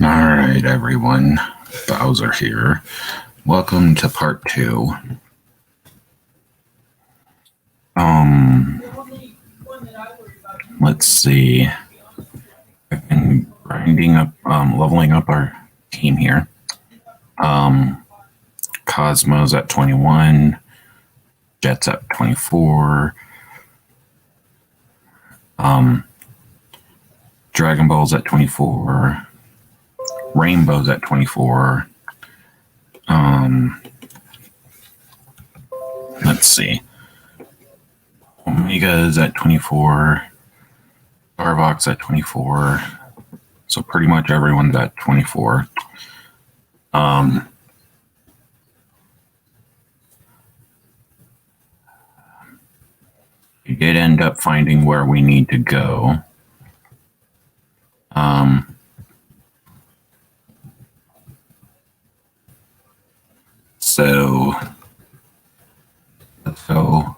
All right, everyone. Bowser here. Welcome to part 2. Um, let's see. I've been grinding up, leveling up our team here. Cosmo's at 21, Jet's at 24, Dragon Ball's at 24, Rainbow's at 24. Let's see. Omega's at 24, Starvox at 24. So pretty much everyone's at 24. We did end up finding where we need to go. So let's go.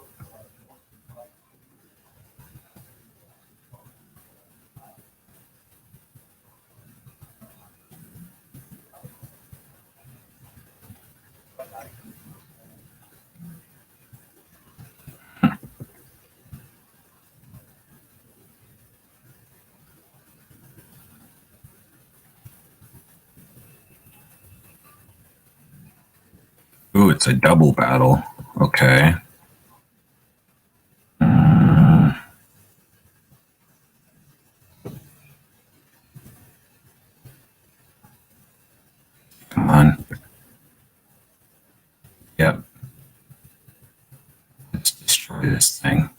Ooh, it's a double battle. Okay. Come on. Yep. Let's destroy this thing.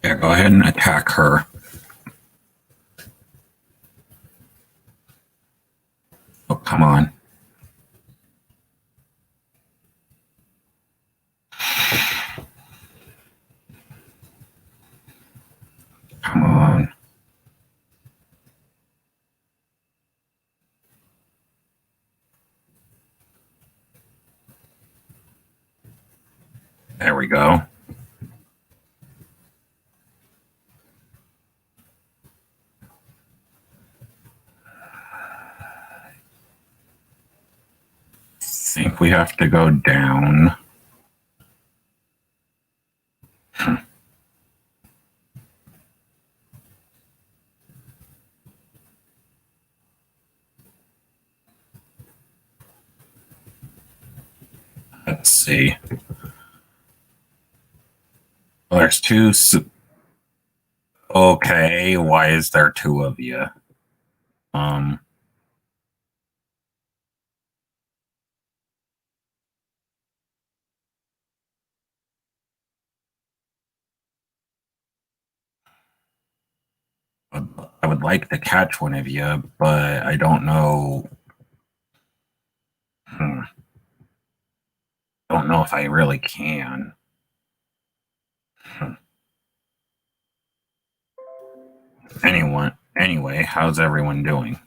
Yeah, go ahead and attack her. Oh, come on. Come on. There we go. I think we have to go down. Let's see. Well, there's two. Okay, why is there two of you? I would like to catch one of you, but I don't know. Don't know if I really can. Anyway, how's everyone doing?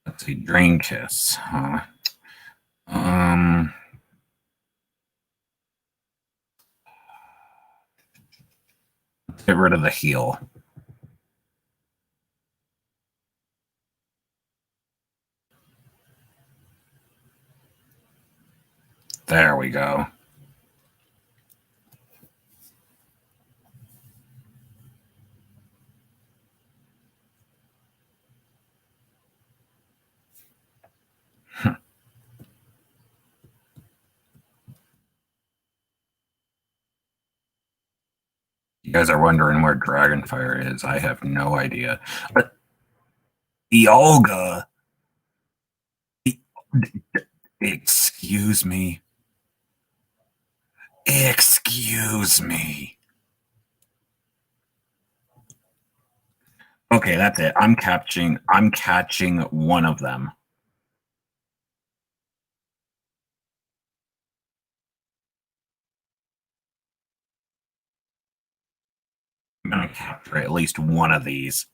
Let's see, Drain Kiss, huh? Let's get rid of the heal. There we go. You guys are wondering where Dragonfire is. I have no idea. But Dialga. Excuse me. Excuse me. Okay, that's it. I'm catching one of them. I'm gonna capture at least one of these.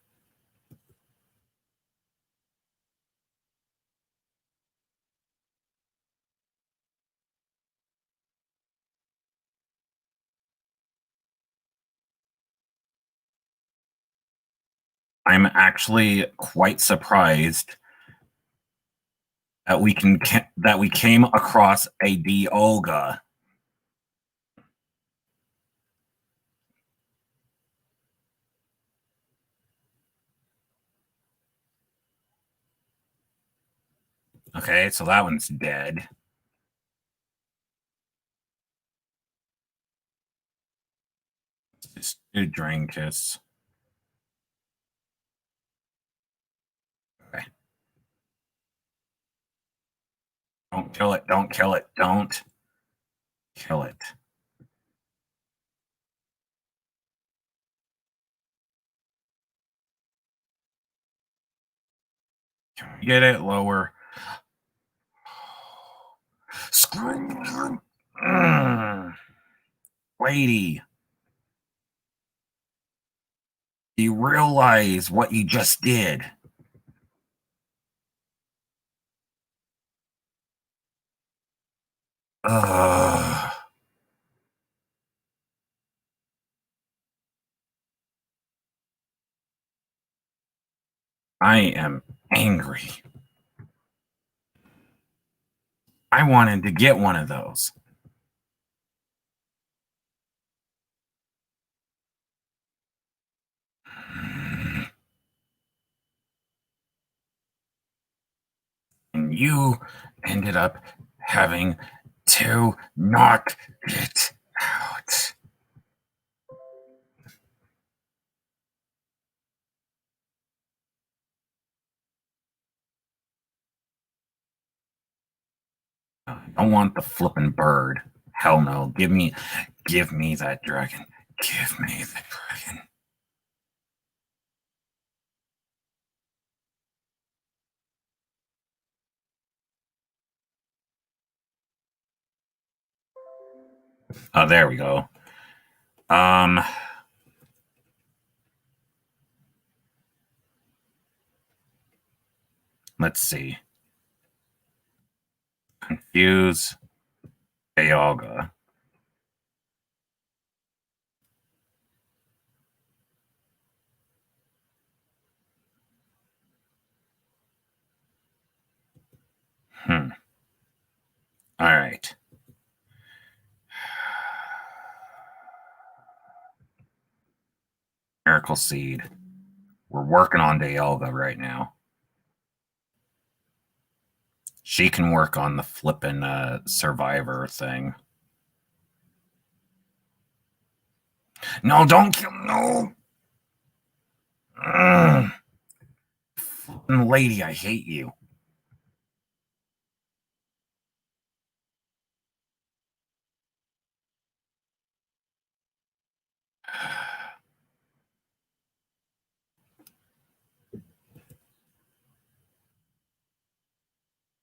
I'm actually quite surprised that we came across a Dialga. Okay, so that one's dead. Just do Drain Kiss. Okay. Don't kill it. Don't kill it. Don't kill it. Can we get it lower? Screw. Lady, do you realize what you just did? Ugh. I am angry. I wanted to get one of those. And you ended up having to knock it out. I don't want the flippin' bird. Hell no. Give me that dragon. Give me the dragon. Oh, there we go. Um, let's see. Confuse Dialga. All right. Miracle Seed. We're working on Dialga right now. She can work on the flippin' survivor thing. No, don't kill. No. Lady, I hate you.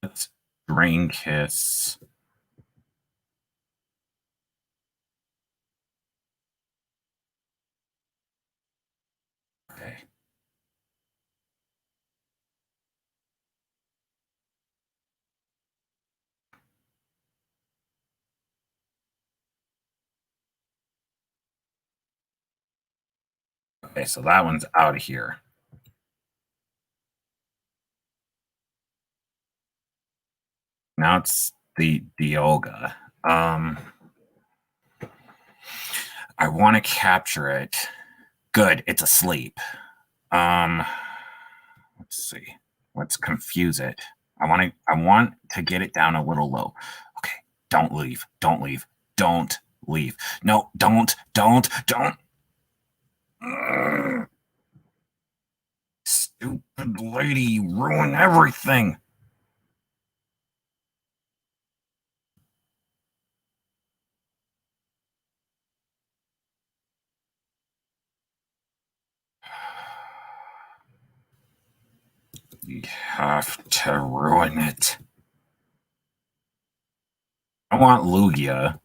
Let's Drain Kiss. Okay. Okay, so that one's out of here. Now it's the Dialga. I want to capture it. Good, it's asleep. Let's see. Let's confuse it. I want to get it down a little low. Okay, don't leave. Don't leave. Don't leave. No, don't. Stupid lady, you ruin everything. You have to ruin it. I want Lugia.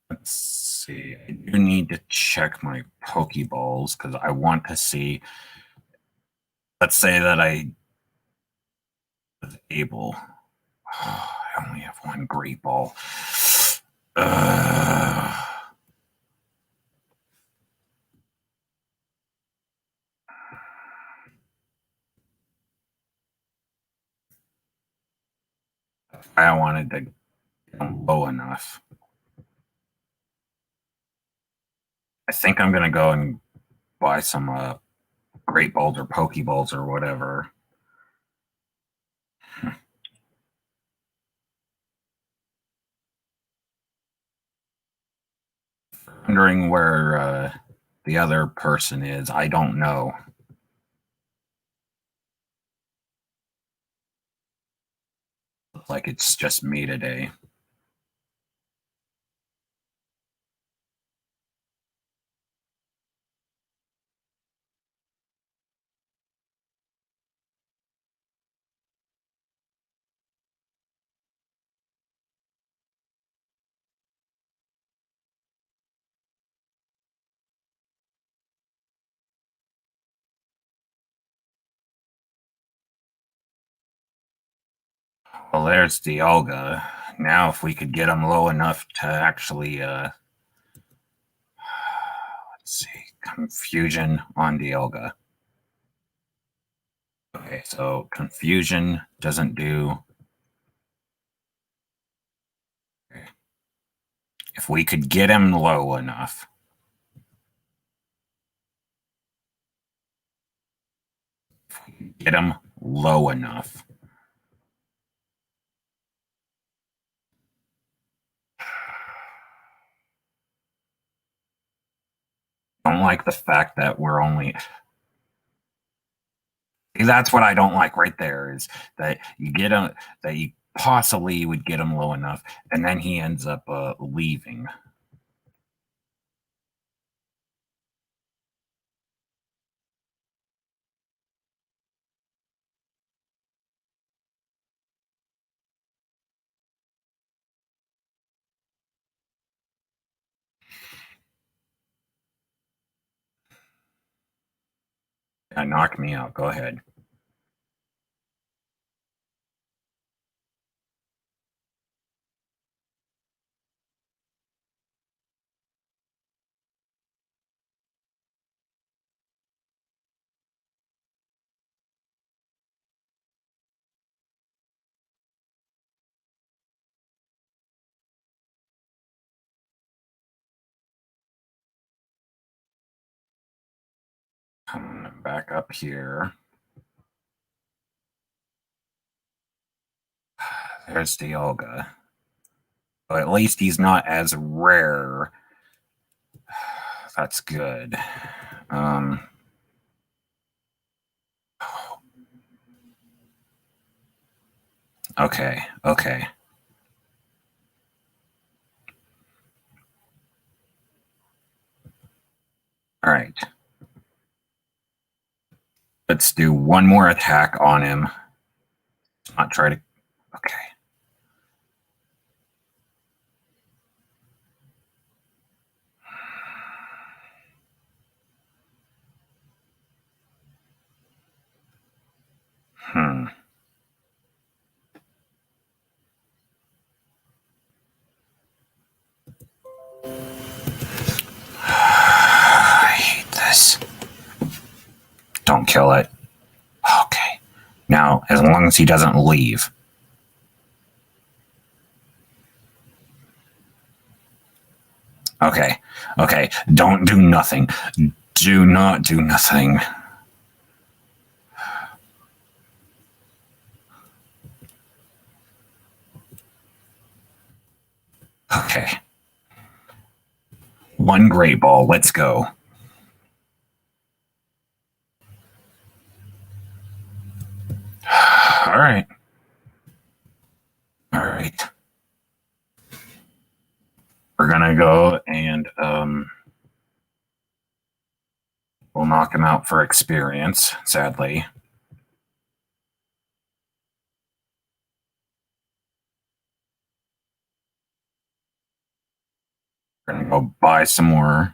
Let's see. I do need to check my Pokeballs because I want to see. Let's say that I was able. I only have one Great Ball. Uh, I wanted to get them low enough. I think I'm gonna go and buy some Great Balls or Pokeballs or whatever. Wondering where the other person is. I don't know. Looks like it's just me today. Well, there's Dialga. Now, if we could get him low enough to actually, let's see, confusion on Dialga. Okay, so confusion doesn't do. Okay. If we could get him low enough. If we could get him low enough. I don't like the fact that we're only. That's what I don't like right there is that you get him, that you possibly would get him low enough, and then he ends up leaving. Knock me out. Go ahead. Coming back up here. There's Dialga. But at least he's not as rare. That's good. Okay, okay. All right. Let's do one more attack on him. Not try to. Okay. I hate this. Don't kill it. Okay. Now, as long as he doesn't leave. Okay. Okay. Don't do nothing. Do not do nothing. Okay. One great ball. Let's go. All right. All right. We're gonna go and we'll knock him out for experience, sadly. buy some more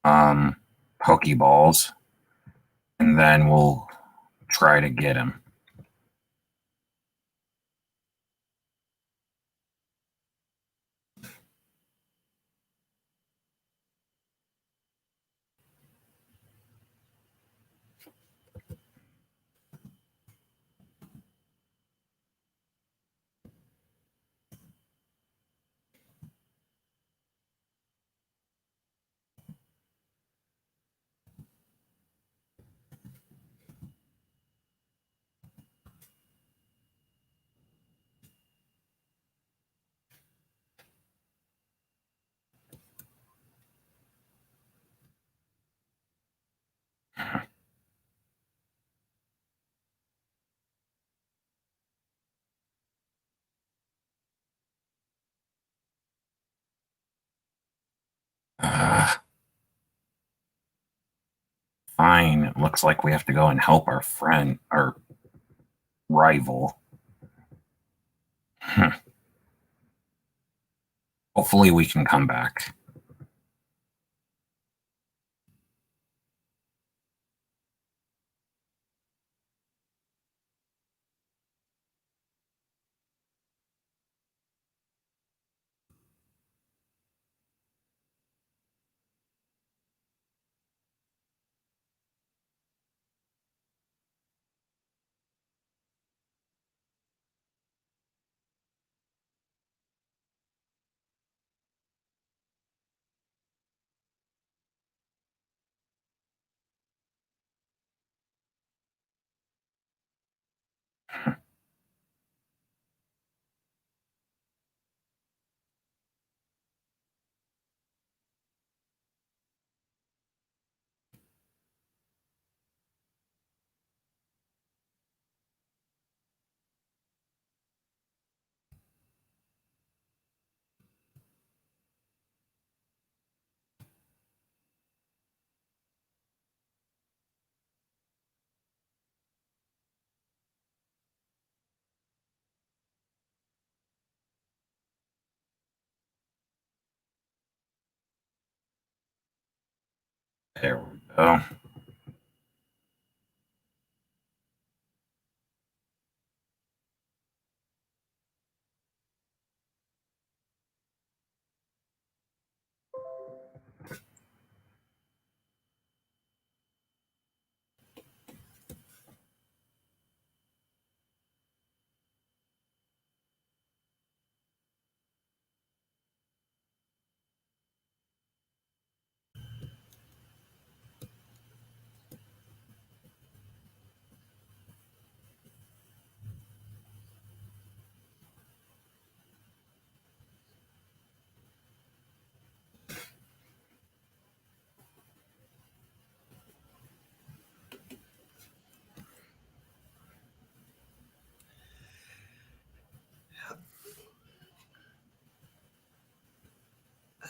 um, Pokeballs, and then we'll try to get him. Uh, Fine. It looks like we have to go and help our rival. Hopefully, we can come back. There we go.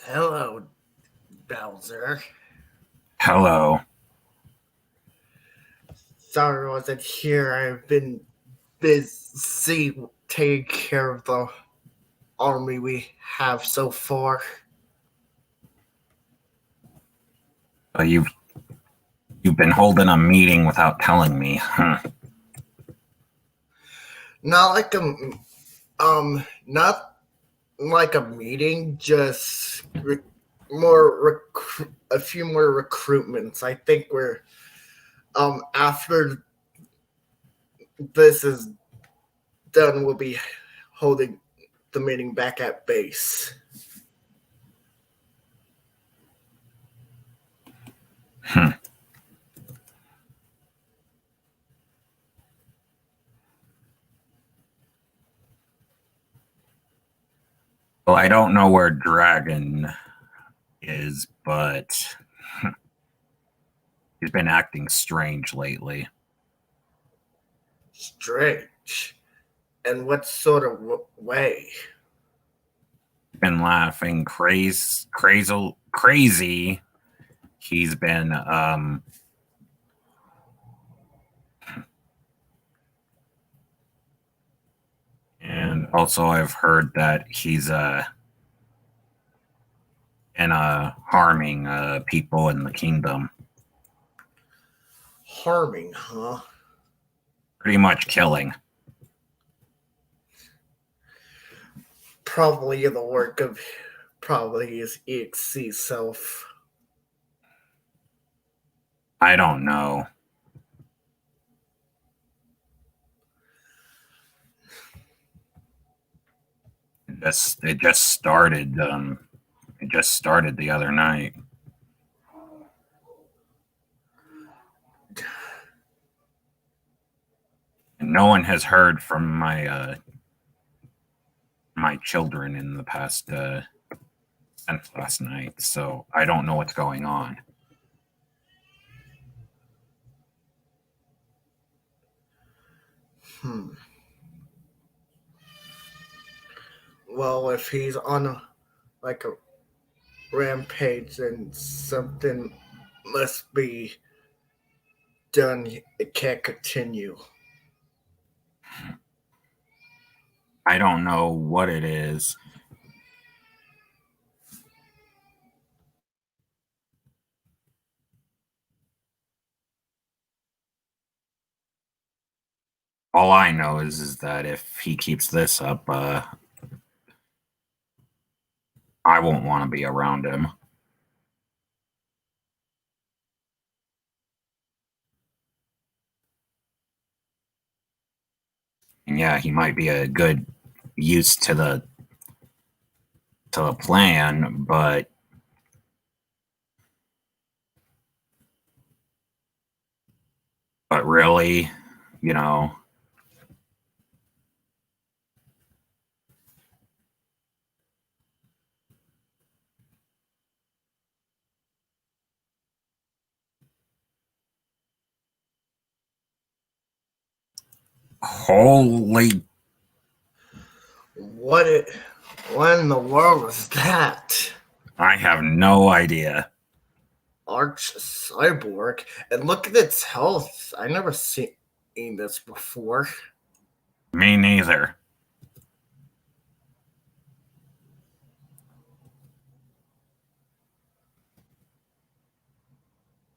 Hello, Bowser. Hello. Sorry I wasn't here. I've been busy taking care of the army we have so far. You've been holding a meeting without telling me. Not like not like a meeting, just a few more recruitments. I think we're after this is done, we'll be holding the meeting back at base. Well, I don't know where Dragon is, but he's been acting strange lately. Strange. And what sort of way? He's been laughing crazy. He's been and also I've heard that he's and harming people in the kingdom. Harming, huh? Pretty much killing. Probably the work of probably his EXC self. I don't know. It just started. It just started the other night. And no one has heard from my children in the past since last night, so I don't know what's going on. Well, if he's on a rampage, then something must be done. It can't continue. I don't know what it is. All I know is that if he keeps this up, I won't want to be around him. And yeah, he might be a good use to the plan, but really, you know, holy, What in the world was that? I have no idea. Arch cyborg, and look at its health. I never seen this before. Me neither.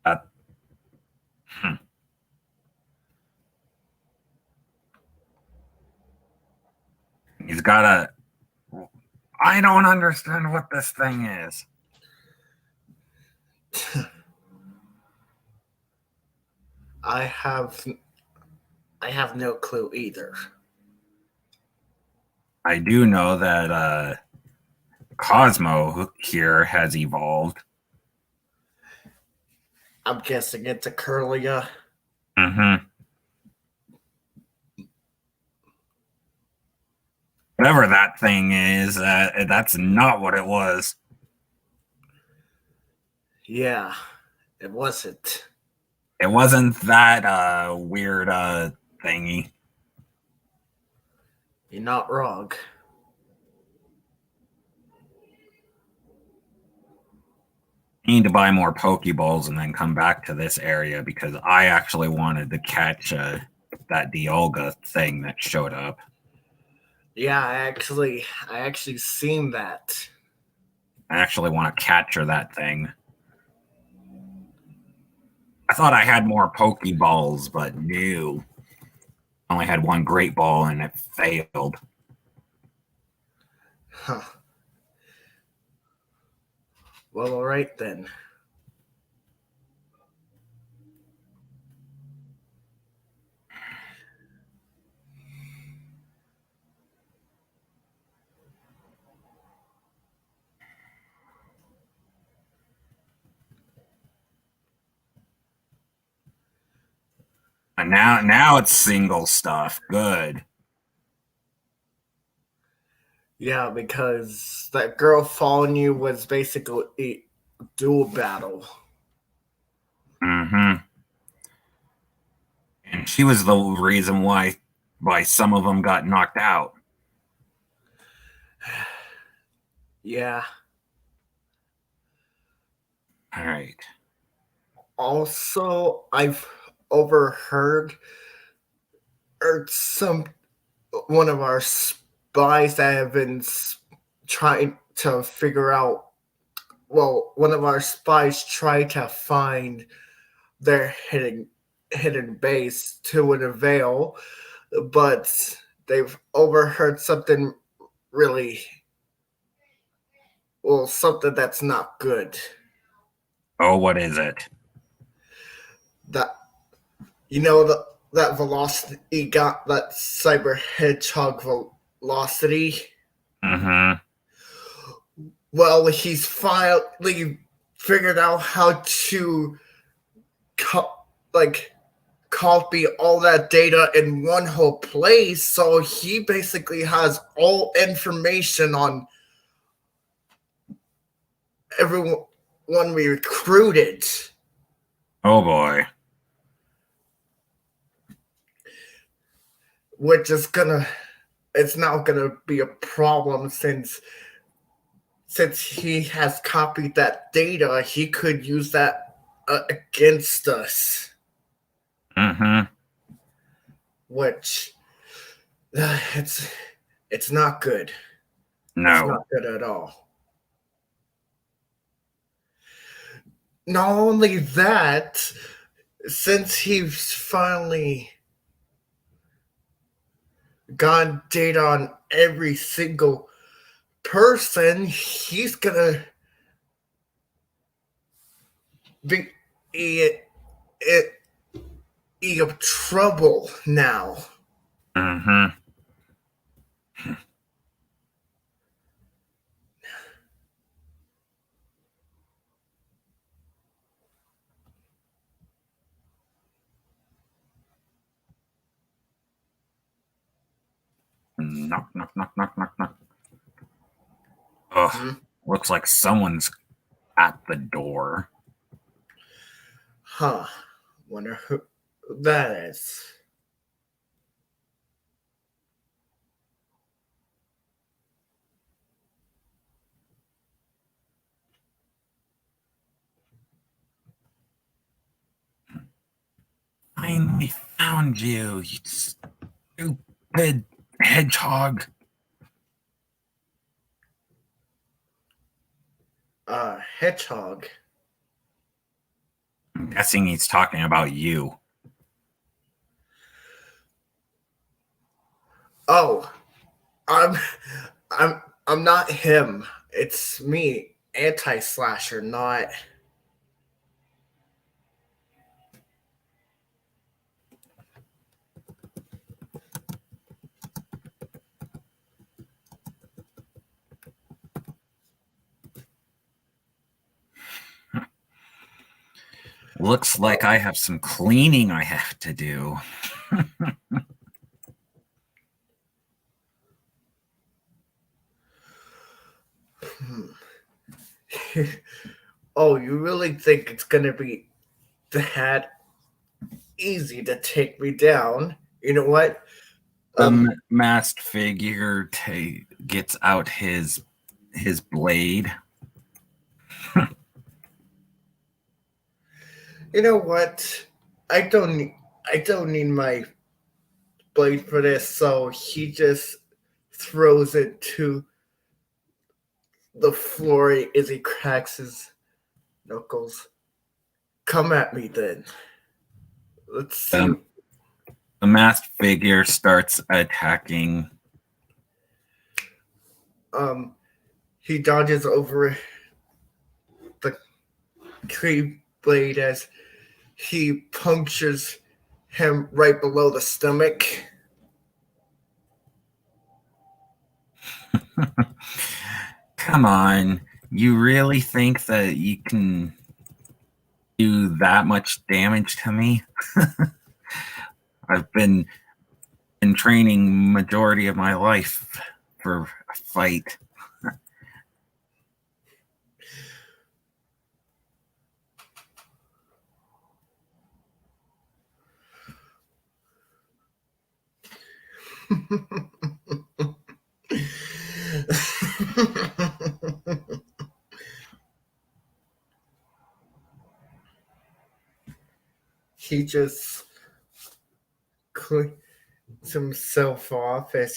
Uh, hmm. He's got a. I don't understand what this thing is. I have no clue either. I do know that Cosmo here has evolved. I'm guessing it's a Curlia. Mm-hmm. Whatever that thing is, that's not what it was. Yeah, it wasn't. It wasn't that weird thingy. You're not wrong. I need to buy more Pokeballs and then come back to this area because I actually wanted to catch that Dialga thing that showed up. Yeah, I actually seen that. I actually want to capture that thing. I thought I had more Pokeballs, but no. I only had one Great Ball and it failed. Huh. Well, all right then. And now it's single stuff. Good. Yeah, because that girl following you was basically a dual battle. Mm-hmm. And she was the reason why some of them got knocked out. Yeah. All right. Also, I've overheard some one of our spies that have been trying to figure out one of our spies tried to find their hidden base to an avail, but they've overheard something really something that's not good. Oh, what is it? That you know that velocity got that cyber hedgehog velocity. Mm-hmm. Well, he's finally figured out how to like copy all that data in one whole place. So he basically has all information on everyone we recruited, Oh boy. which is gonna it's not gonna be a problem since he has copied that data. He could use that against us, Mm-hmm. which it's it's not good. It's No. not good at all. Not only that, since he's finally got data on every single person, he's gonna be it of trouble now. Mm-hmm. Knock, knock, knock, knock, knock, knock. Ugh. Hmm? Looks like someone's at the door. Huh. Wonder who that is. Finally found you, you stupid hedgehog. Hedgehog. I'm guessing he's talking about you. Oh, I'm I'm not him. It's me, anti-slasher, not. Looks like I have some cleaning I have to do. Oh, you really think it's gonna be that easy to take me down? You know what? The masked figure gets out his blade. You know what? I don't need my blade for this, so he just throws it to the floor as he cracks his knuckles. Come at me then. Let's see. Um, the masked figure starts attacking. He dodges over the tree blade as he punctures him right below the stomach. Come on, you really think that you can do that much damage to me? I've been in training majority of my life for a fight. He just cleans himself off as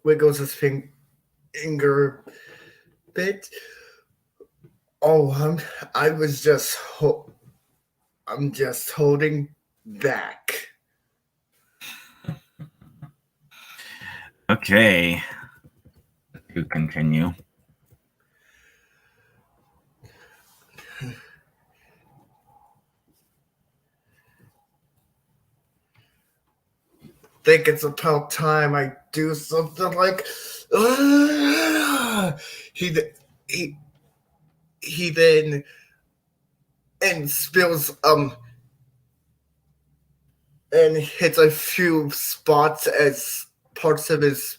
wiggles his finger a bit. Oh, I'm just holding back. Okay. To continue. Think it's about time I do something like he he he then and spills and hits a few spots as parts of his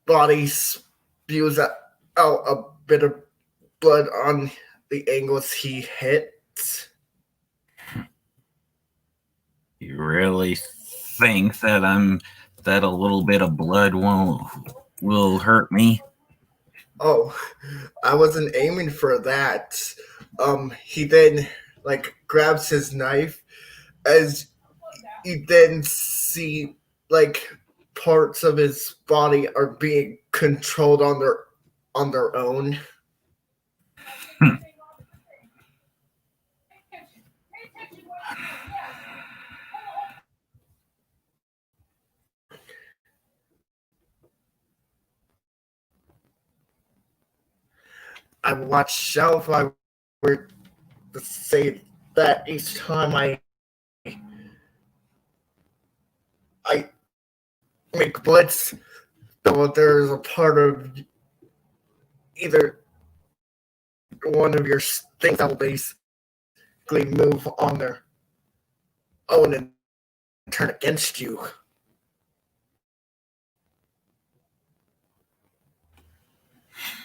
body spews out a bit of blood on the angles he hit. You really think that that a little bit of blood will hurt me? Oh, I wasn't aiming for that. He then grabs his knife as you then see like parts of his body are being controlled on their own. Hmm. I watch out if I were to say that each time I make blitz, though there's a part of either one of your things that will basically move on their own and turn against you.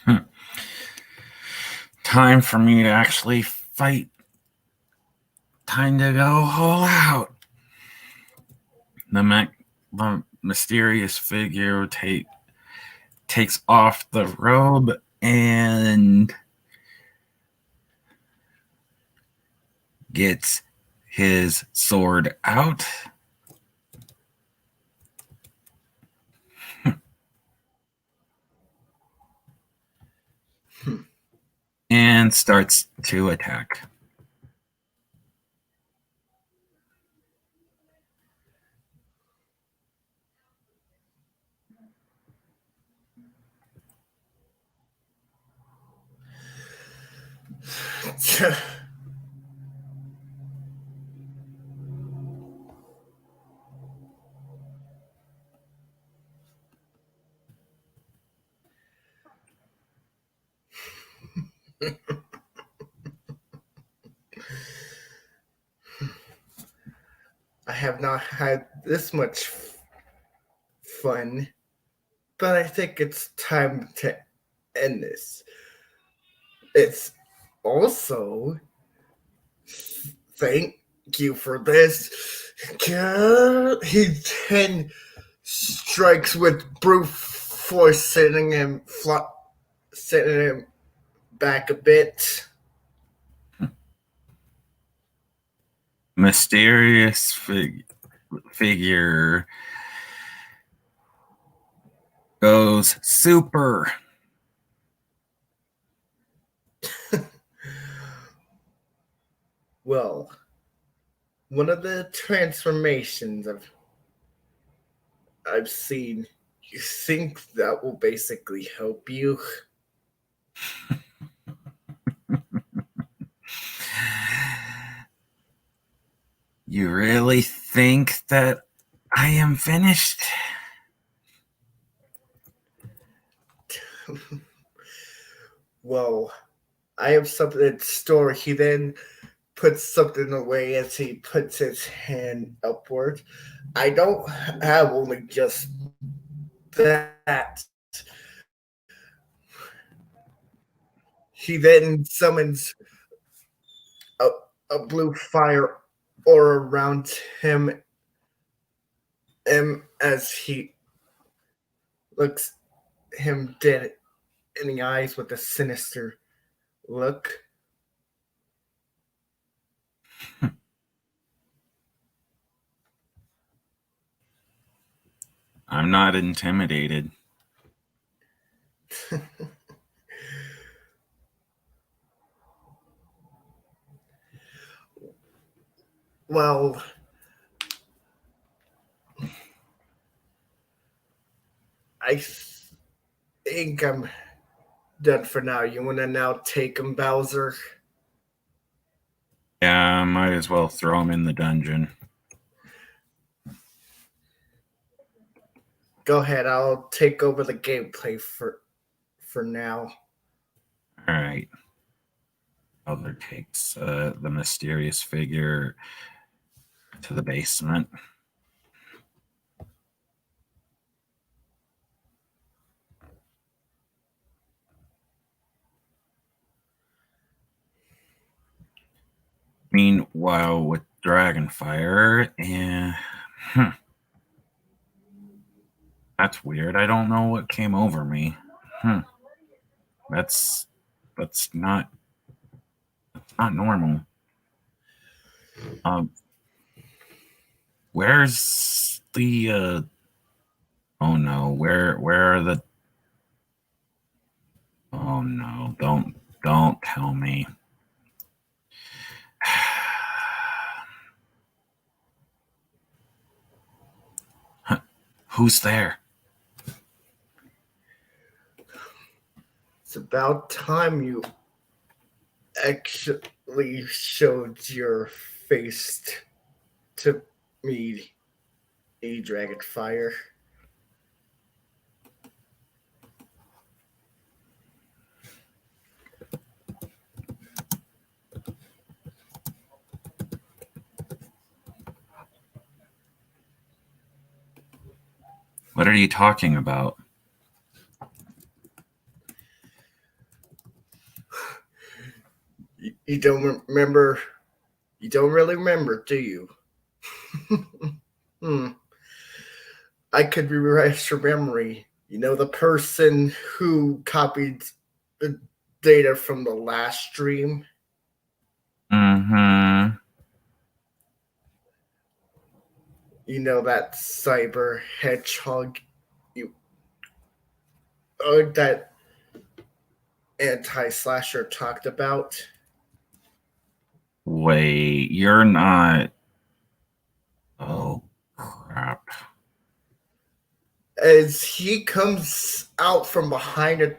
Hmm. Time for me to actually fight. Time to go all out. The mysterious figure takes off the robe and gets his sword out. And starts to attack. I have not had this much fun, but I think it's time to end this. It's also thank you for this. He then strikes with brute force, sending him back a bit. Mysterious figure goes super. Well, one of the transformations I've seen, you think that will basically help you? You really think that I am finished? Well, I have something in store. He then puts something away as he puts his hand upward. I don't have only just that. He then summons a, a blue fire aura around him, as he looks him dead in the eyes with a sinister look. I'm not intimidated. Well, I think I'm done for now. You want to now take him, Bowser? Yeah, might as well throw him in the dungeon. Go ahead. I'll take over the gameplay for now. All right. Bowser takes the mysterious figure to the basement. Meanwhile, with Dragonfire, and that's weird. I don't know what came over me. That's not normal. Where's the oh no, where are the oh no, don't tell me. Who's there? It's about time you actually showed your face to me, Dragonfire. What are you talking about? You don't remember? You don't really remember, do you? I could rewrite your memory. You know, the person who copied the data from the last stream? Mm-hmm. You know, that cyber hedgehog that anti-slasher talked about? Wait, you're not. Oh, crap. As he comes out from behind a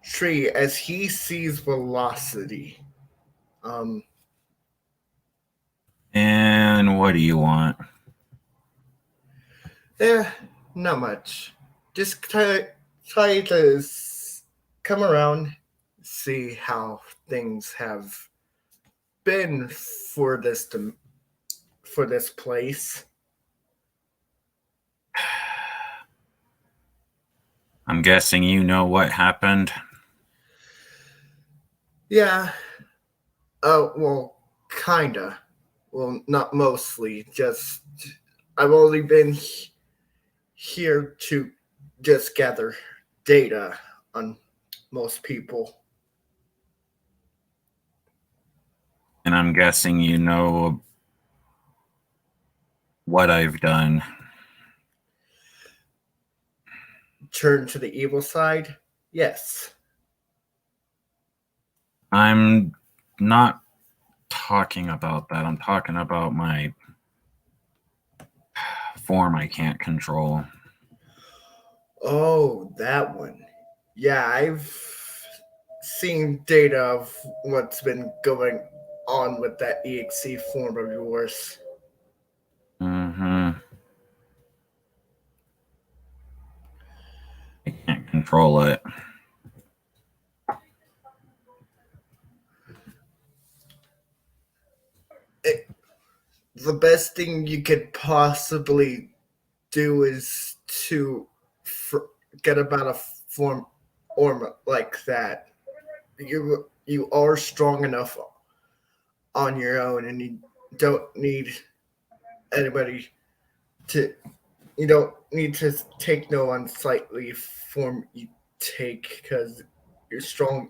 tree, as he sees Velocity. And what do you want? Not much. Just try to come around, see how things have been for this place. I'm guessing you know what happened. Yeah. Well, kinda. Well, not mostly. Just I've only been here to just gather data on most people. And I'm guessing you know what I've done. Turn to the evil side? Yes. I'm not talking about that. I'm talking about my form I can't control. Oh, that one. Yeah, I've seen data of what's been going on with that EXE form of yours. Mm-hmm. I can't control it. The best thing you could possibly do is to forget about a form like that. You are strong enough on your own, and you don't need anybody to. You don't need to take no unsightly form you take because you're strong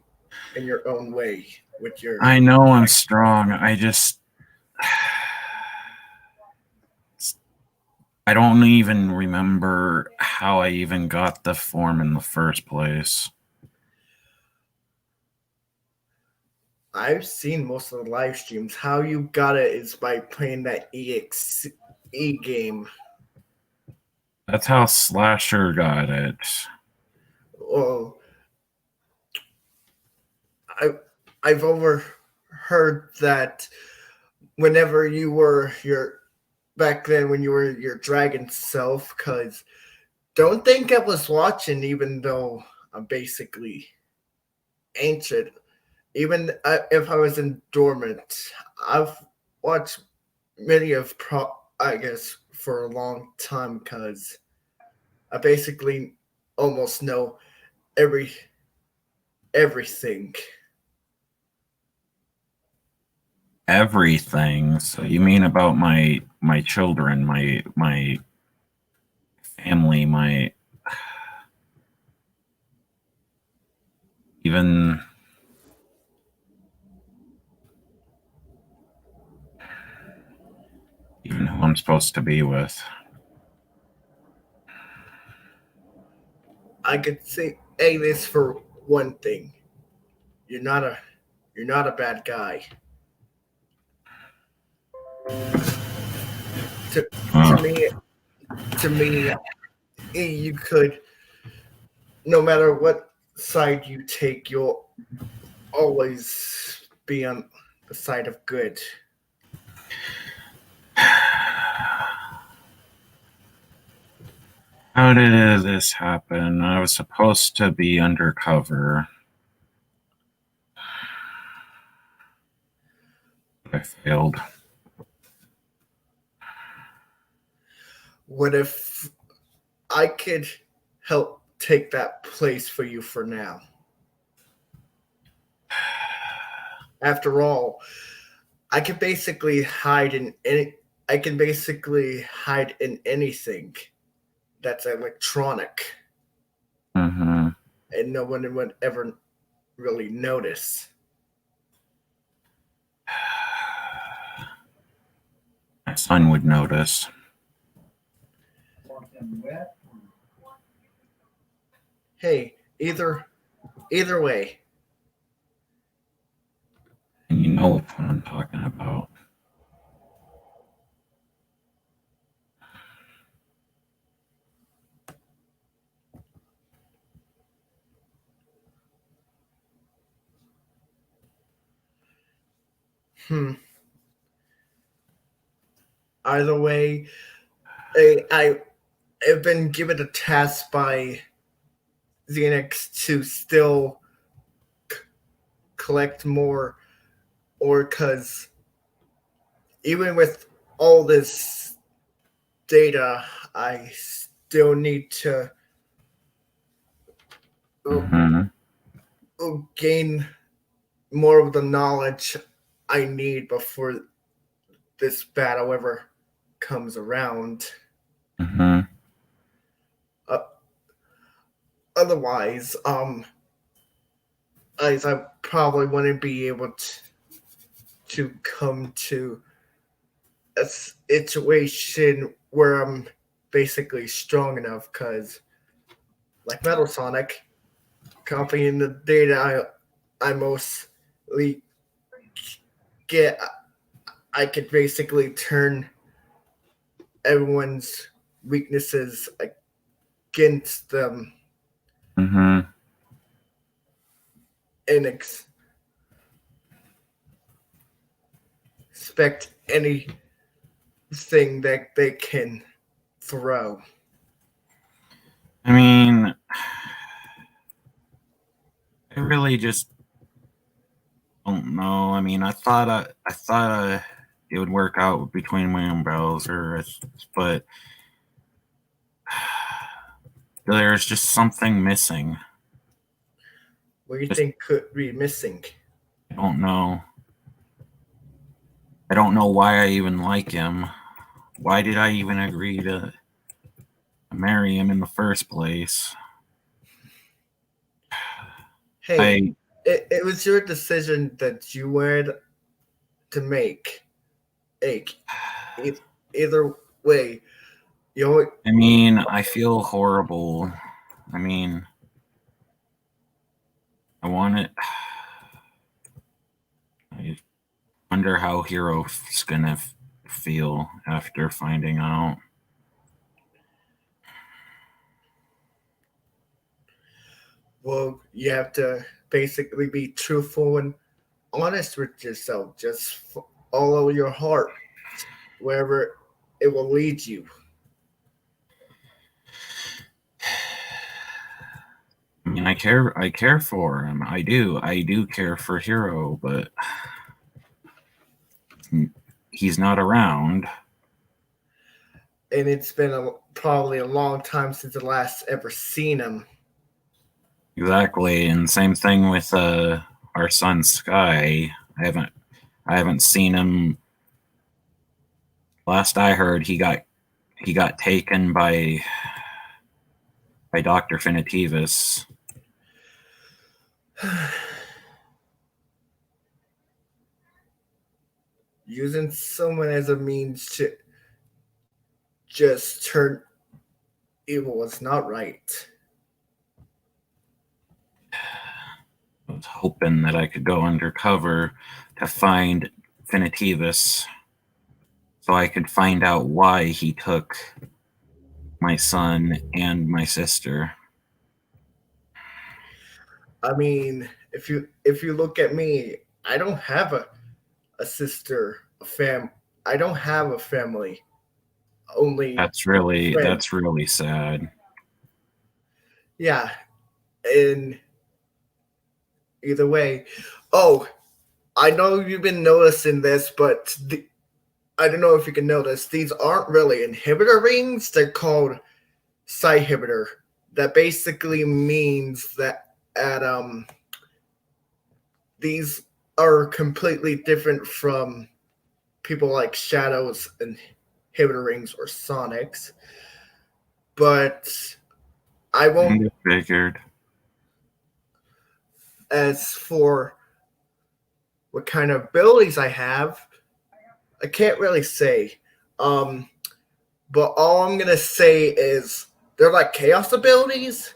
in your own way with your. I know I'm strong. I just I don't even remember how I even got the form in the first place. I've seen most of the live streams. How you got it is by playing that EXE game. That's how Slasher got it. Oh, I've overheard that whenever you were your back then when you were your dragon self, because don't think I was watching, even though I'm basically ancient. Even if I was in dormant, I've watched many of I guess for a long time because I basically almost know everything. Everything. So you mean about my children, my family, my even who I'm supposed to be with. I could say this for one thing: you're not a bad guy. To to Oh, me, you could, no matter what side you take, you'll always be on the side of good. how did this happen? I was supposed to be undercover. I failed. What if I could help take that place for you for now? After all, I can basically hide in any. I can basically hide in anything that's electronic, Mm-hmm. and no one would ever really notice. My son would notice. Hey, either way, And you know what I'm talking about. hmm, either way, I have been given a task by Xenix to still collect more, or because even with all this data, I still need to uh, Mm-hmm. gain more of the knowledge I need before this battle ever comes around. Mm-hmm. Uh, Otherwise, I probably wouldn't be able to come to a situation where I'm basically strong enough. Because, like Metal Sonic, copying the data I mostly get, I could basically turn everyone's weaknesses against them Mm-hmm. and expect anything that they can throw. I mean, I really just don't know. I mean, I thought it would work out between my own browsers, but there's just something missing. What do you Just think could be missing? I don't know. I don't know why I even like him. Why did I even agree to marry him in the first place? Hey, I it was your decision that you had to make. Like, e- either way, You I mean, I feel horrible. I mean, I want it. I wonder how Hero's gonna feel after finding out. well, you have to basically be truthful and honest with yourself. Just follow your heart wherever it will lead you. I mean, I care for him. I do care for Hero, but he's not around. And it's been probably a long time since the last ever seen him. Exactly, and same thing with our son Sky. I haven't seen him. Last I heard, he got taken by Doctor Finitivus. Using someone as a means to just turn evil is not right. I was hoping that I could go undercover to find Finitivus so I could find out why he took my son and my sister. I mean, if you look at me, I don't have a sister, a fam. I don't have a family. Only friends. That's really sad. Yeah, and either way. Oh, I know you've been noticing this, but I don't know if you can notice these aren't really inhibitor rings. They're called inhibitor. That basically means that at these are completely different from people like Shadows and inhibitor rings or Sonics. But I won't. I figured. As for what kind of abilities I have, I can't really say. Um, but all I'm gonna say is they're like chaos abilities,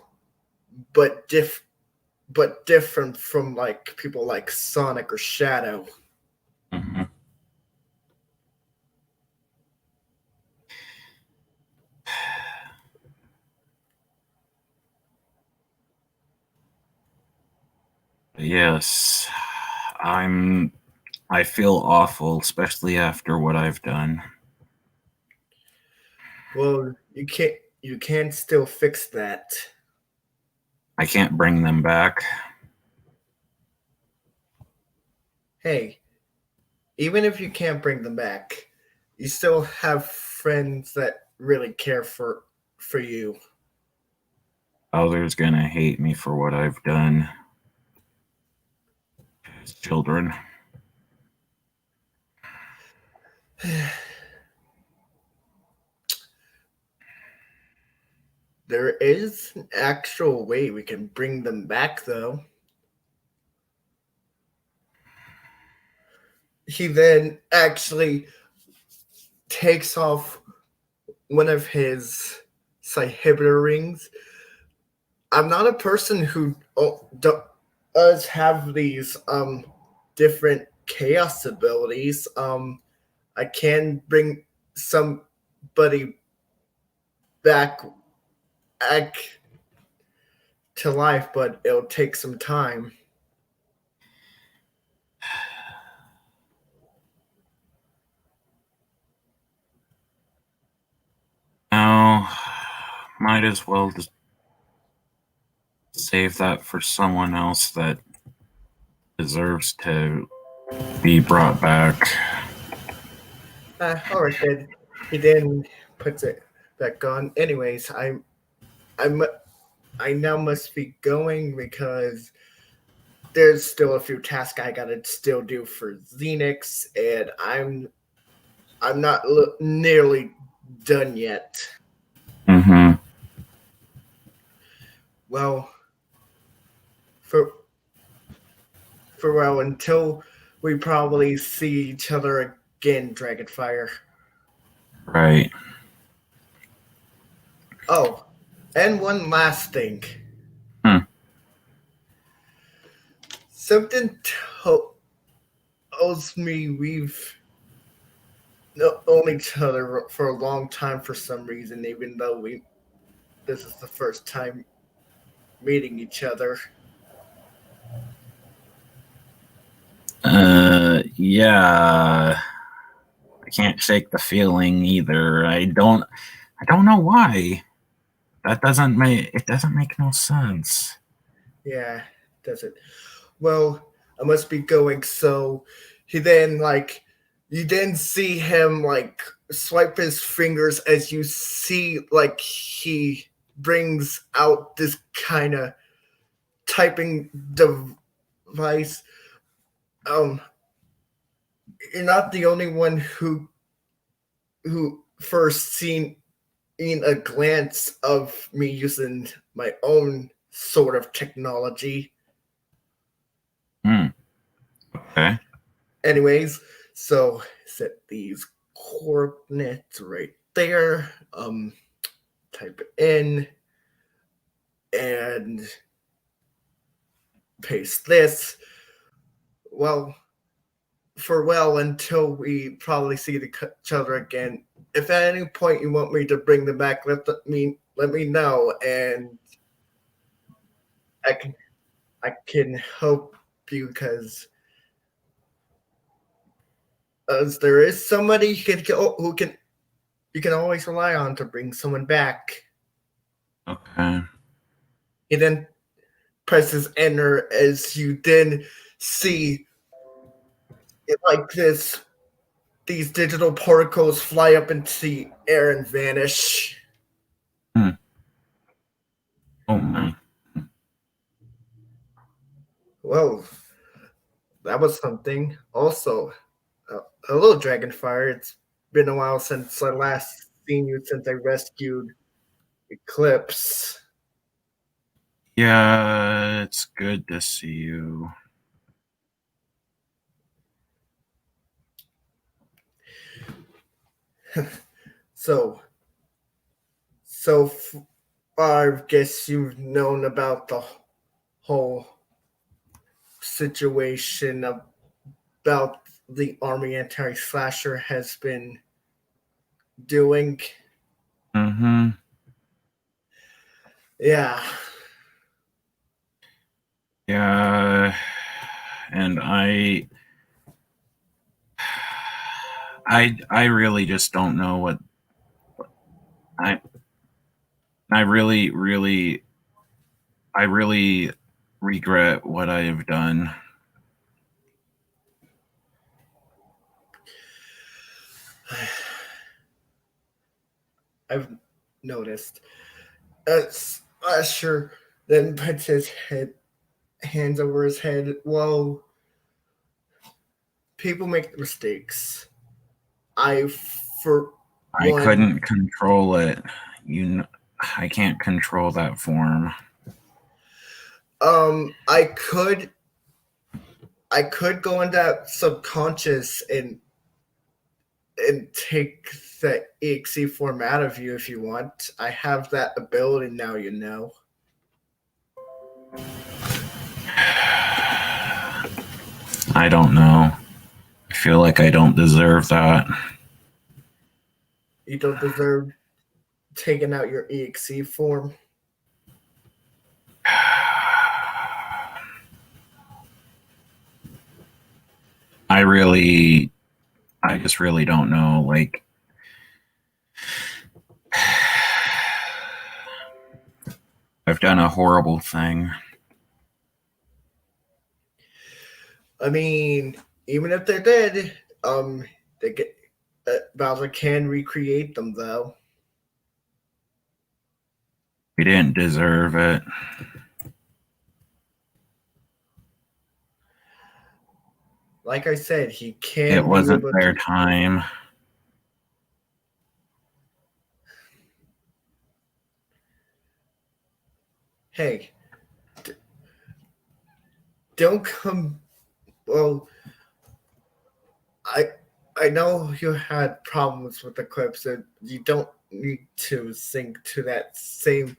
but different from like people like Sonic or Shadow. Mhm. Yes, I'm. I feel awful, especially after what I've done. Well, you can still fix that. I can't bring them back. Hey, even if you can't bring them back, you still have friends that really care for you. Others gonna hate me for what I've done. As children. There is an actual way we can bring them back, though. He then actually takes off one of his Cyhibiter rings. I'm not a person who does have these different chaos abilities. I can bring somebody back back to life, but it'll take some time. Now, might as well just save that for someone else that deserves to be brought back. All right, then. He then puts it back on. Anyways, I'm I now must be going because there's still a few tasks I gotta still do for Xenix, and I'm not nearly done yet. Mm-hmm. Well, for until we probably see each other again, Dragonfire. Right. Oh, and one last thing. Hmm. Something tells me we've known each other for a long time for some reason, even though this is the first time meeting each other. Yeah. I can't shake the feeling either. I don't know why. It doesn't make no sense. Yeah, does it? Well, I must be going. So he then you then see him swipe his fingers as you see he brings out this kind of typing device. Um, you're not the only one who first seen in a glance of me using my own sort of technology. Hmm. Okay. Anyways, so set these coordinates right there. Type it in and paste this. Well, until we probably see each other again. If at any point you want me to bring them back, let me know, and I can help you because as there is somebody you can always rely on to bring someone back. Okay. He then presses enter as you then see it like this. These digital particles fly up into the air and vanish. Hmm. Oh my. Well, that was something. Also, hello, Dragonfire. It's been a while since I last seen you since I rescued Eclipse. Yeah, it's good to see you. So, so far, I guess you've known about the whole situation about the army anti-slasher has been doing. Mm-hmm. Yeah, Yeah. And I really just don't know what I I really regret what I have done. I've noticed. Uh, Slasher then puts his hands over his head. Well, people make mistakes. I, for I one, couldn't control it. You know, I can't control that form. I could go into that subconscious and take the EXE form out of you if you want. I have that ability now, you know. I don't know. I feel like I don't deserve that. You don't deserve taking out your EXE form. I really, I just really don't know. Like, I've done a horrible thing. I mean, even if they're dead, they get Bowser can recreate them though. We didn't deserve it. Like I said, he It can be wasn't able their to. time. Hey, don't come. Well, I I know you had problems with Eclipse, and you don't need to sink to that same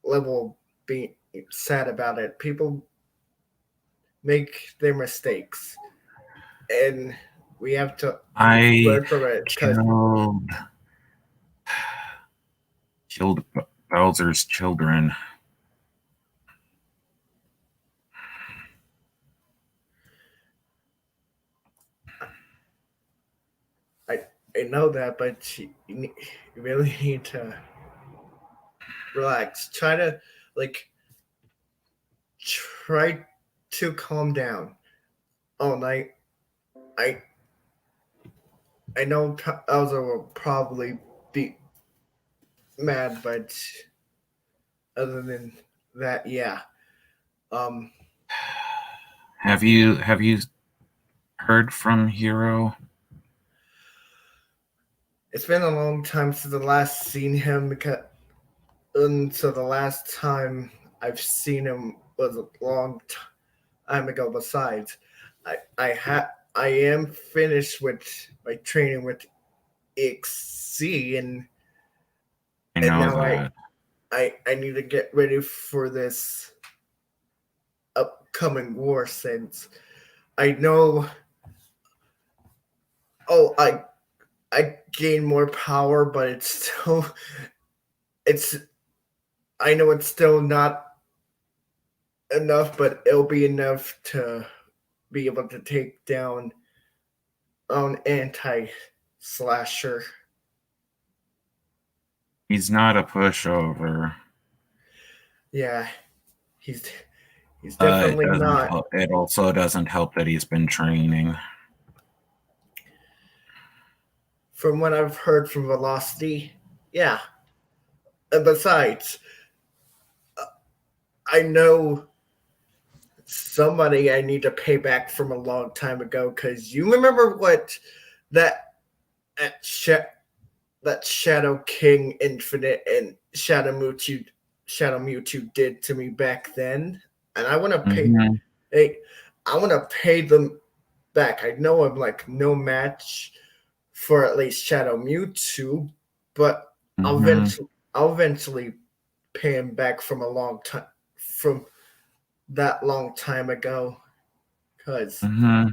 level of being sad about it. People make their mistakes, and we have to I learn from it. Because killed Bowser's children. I know that, but you really need to relax. Like try to calm down. Oh, night. I I know Elsa will probably be mad, but other than that, yeah. Um, Have you heard from Hero? it's been a long time since the last seen him because, and so the last time I've seen him was a long time ago. Besides, I am finished with my training with XC, I and know now that. I need to get ready for this upcoming war since I know. Oh, I gain more power, but it's I know it's still not enough, but it'll be enough to be able to take down an anti slasher. He's not a pushover. Yeah, he's he's definitely not. It also doesn't help that he's been training. From what I've heard from Velocity, yeah. And besides, I know somebody I need to pay back from a long time ago because you remember what that that, sh- that Shadow King Infinite and Shadow Mewtwo did to me back then, and I want to pay. Mm-hmm. Hey, I want to pay them back. I know I'm like no match for at least Shadow Mewtwo, but Mm-hmm. I'll eventually pay him back from a long time from that long time ago. Cause Mm-hmm.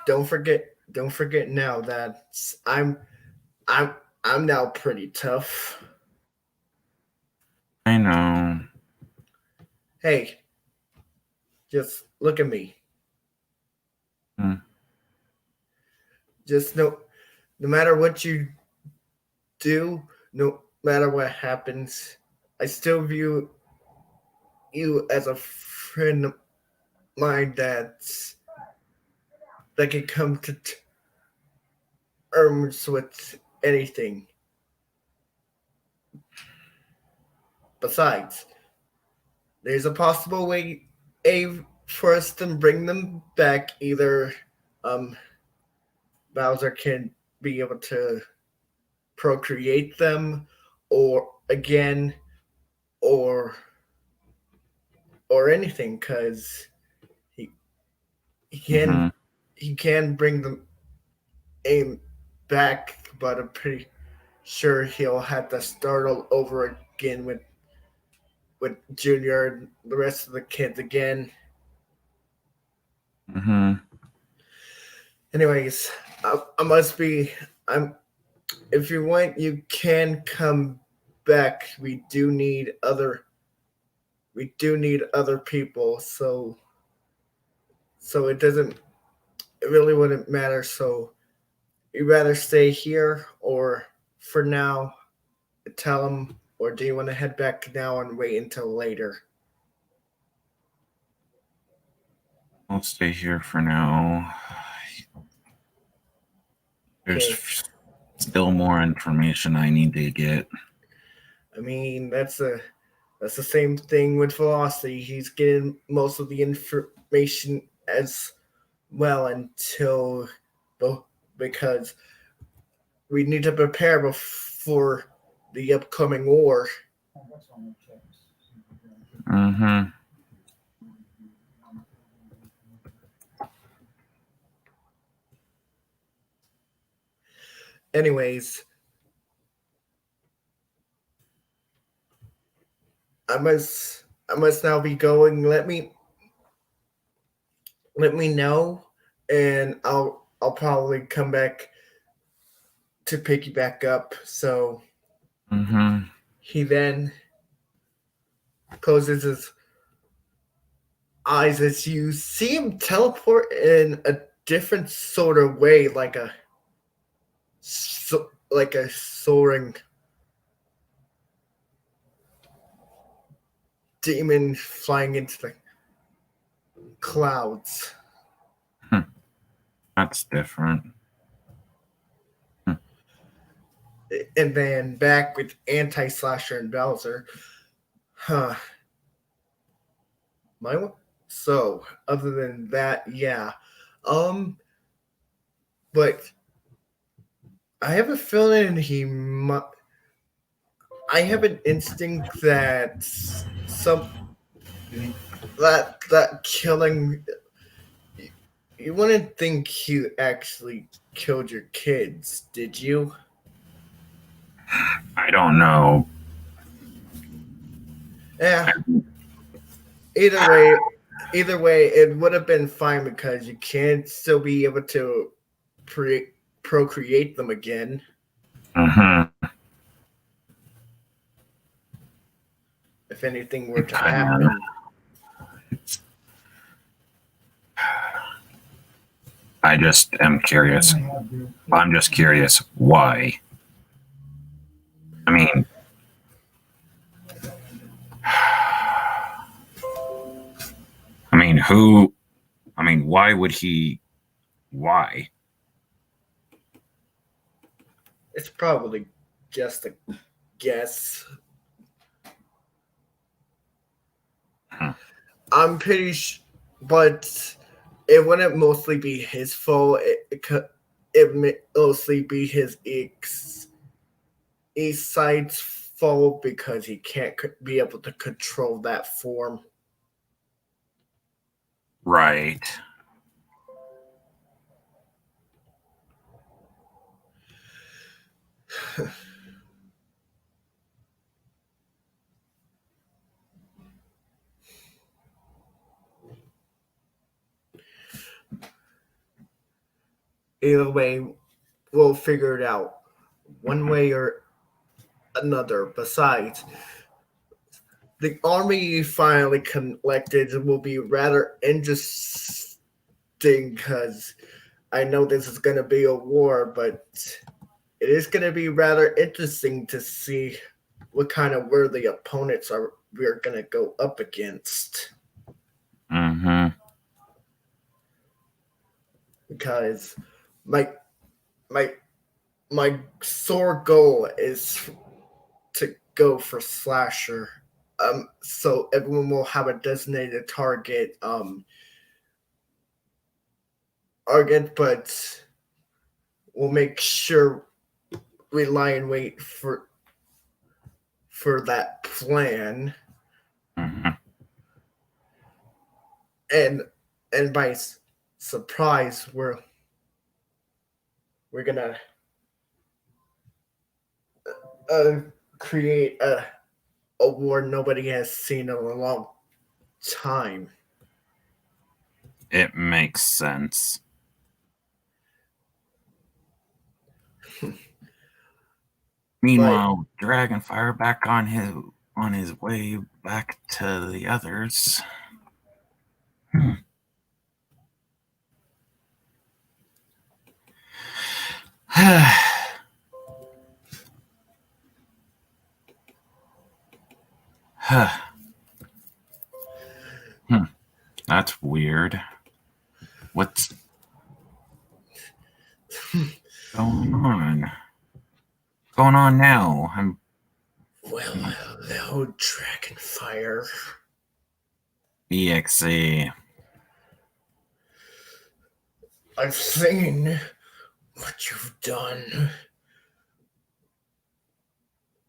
don't forget now that I'm I'm now pretty tough. I know. Hey, just look at me. Mm. Just no matter what you do, no matter what happens, I still view you as a friend of mine that can come to terms with anything. Besides, there's a possible way for us to bring them back. Either um, Bowser can be able to procreate them, or again, or or anything, because he he can Mm-hmm. he can bring them aim back, but I'm pretty sure he'll have to start all over again with Junior and the rest of the kids again. Mm-hmm. Anyways, I must be. I'm. If you want, you can come back. We do need other people. So it doesn't. It really wouldn't matter. So you rather stay here, or for now, tell them, or do you want to head back now and wait until later? I'll stay here for now. Okay. There's still more information I need to get. I mean, that's the same thing with Velocity. He's getting most of the information as well until because we need to prepare before the upcoming war. Mm-hmm. Anyways, I must now be going. Let me know, and I'll probably come back to pick you back up. So Mm-hmm. he then closes his eyes as you see him teleport in a different sort of way, like a soaring demon flying into the clouds. That's different. And then back with Anti-Slasher and Bowser. Huh. So other than that, yeah. But I have a feeling I have an instinct that that killing. You wouldn't think he actually killed your kids, did you? I don't know. Yeah. Either way, it would have been fine because you can't still be able to procreate them again. Mm-hmm. If anything were to Kinda. happen. I just am curious. I'm just curious why. I mean, who? Why would he? Why? It's probably just a guess. Huh. I'm pretty but it wouldn't mostly be his fault. It mostly be his East Side's fault because he can't be able to control that form. Right. Either way, we'll figure it out one way or another. Besides, the army you finally collected will be rather interesting because I know this is going to be a war, but it is going to be rather interesting to see what kind of worthy opponents we're going to go up against. Mm-hmm. Because my my my sore goal is to go for slasher. So everyone will have a designated target, but we'll make sure we lie in wait for that plan, Mm-hmm. and by surprise, we're gonna uh, create a war nobody has seen in a long time. It makes sense. Meanwhile, Dragonfire back on his way back to the others. That's weird. What's going on? What's going on now? I'm Well, hello, Dragonfire. EXE. I've seen what you've done.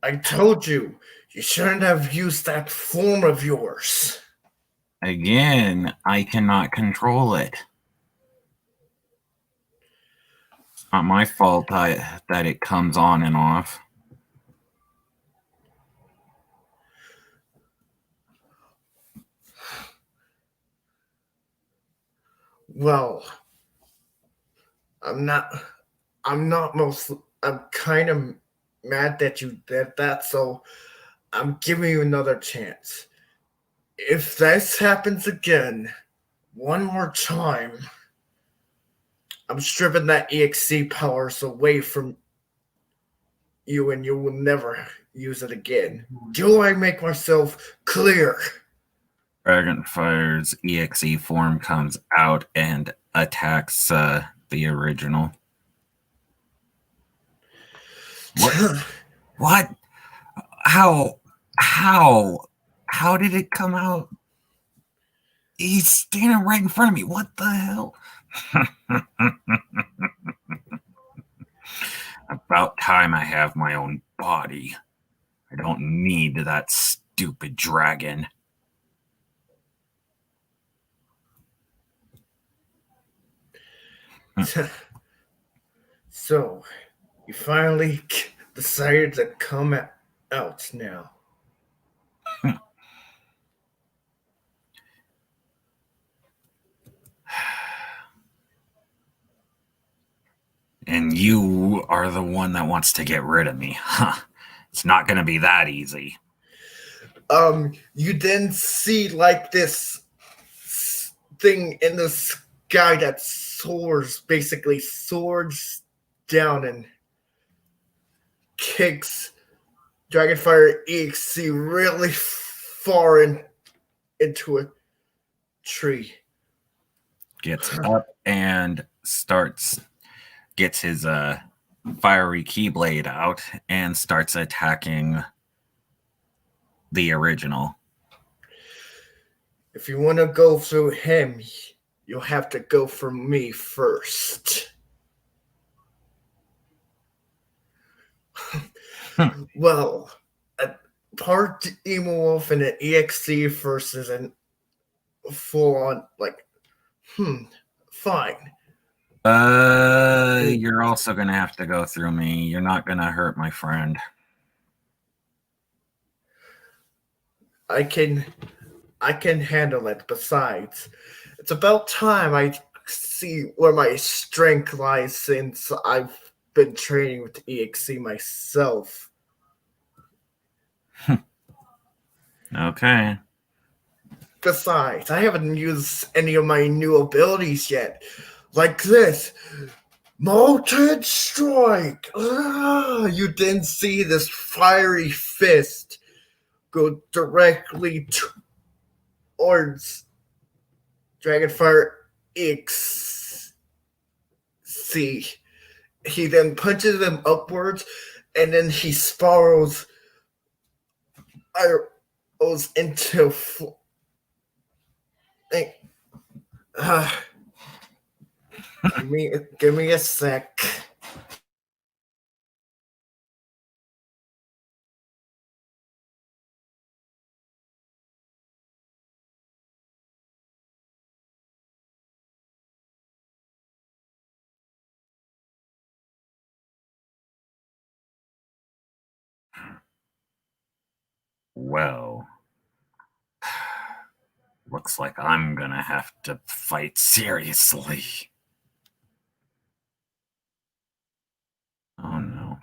I told you shouldn't have used that form of yours. Again, I cannot control it. It's not my fault that it comes on and off. Well, I'm not. I'm not most. I'm kind of mad that you did that, so I'm giving you another chance. If this happens again, one more time, I'm stripping that EXC powers away from you and you will never use it again. Do I make myself clear? Dragonfire's EXE form comes out and attacks the original. What? What? How? How? How did it come out? He's standing right in front of me. What the hell? About time I have my own body. I don't need that stupid dragon. So, you finally decided to come out now. And you are the one that wants to get rid of me. Huh. It's not going to be that easy. You then see like this thing in the sky that basically soars down and kicks Dragonfire EXC really far into a tree. Gets up and gets his fiery keyblade out and starts attacking the original. If you want to go through him, you'll have to go for me first. Well, a part Emo Wolf and an EXC versus an full on, fine. You're also gonna have to go through me. You're not gonna hurt my friend. I can handle it. Besides, it's about time I see where my strength lies since I've been training with EXC myself. Okay. Besides, I haven't used any of my new abilities yet. Like this. Molten Strike! You didn't see this fiery fist go directly towards Dragonfire X. See, he then punches him upwards, and then he spirals into. Give me a sec. Well, looks like I'm gonna have to fight seriously. Oh no.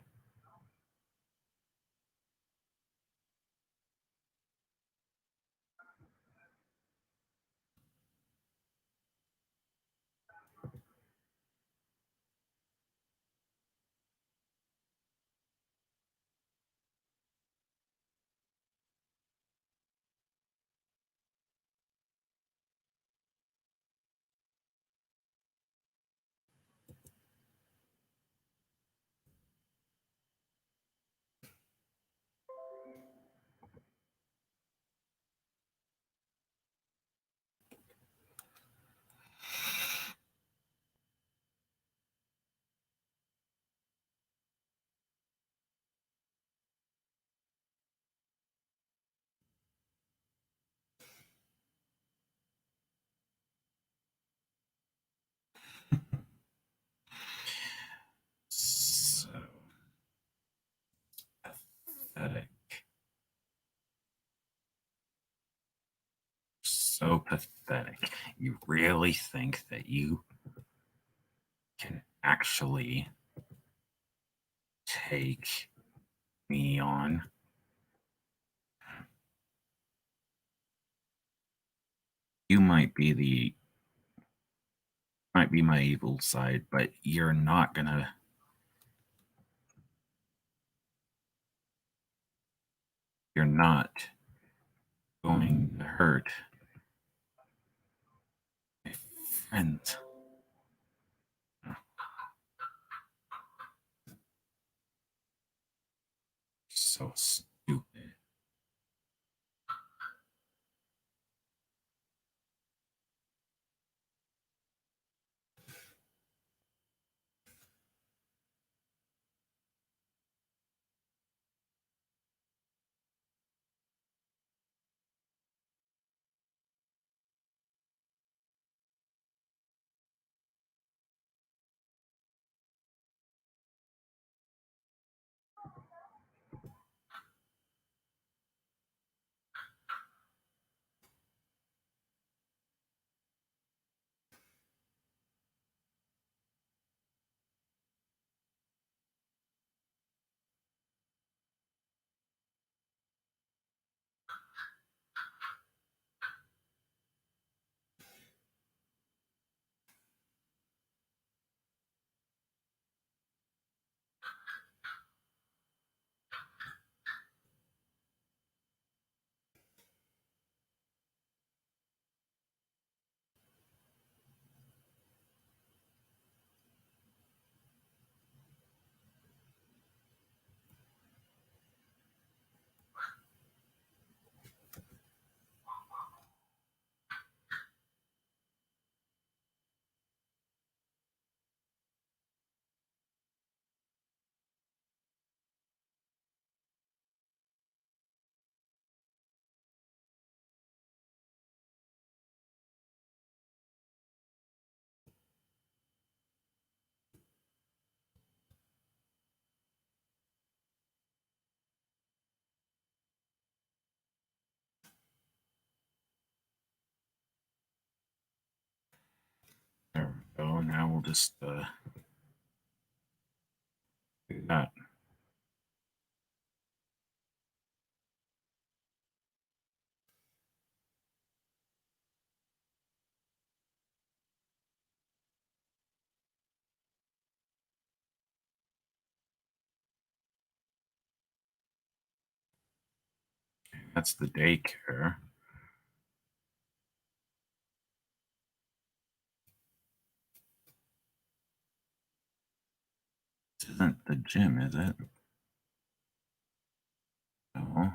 So pathetic. You really think that you can actually take me on? You might be my evil side, but you're not gonna you're not going to hurt my friends. So stupid. There we go. Now we'll just do that. That's the daycare. This isn't the gym, is it? No.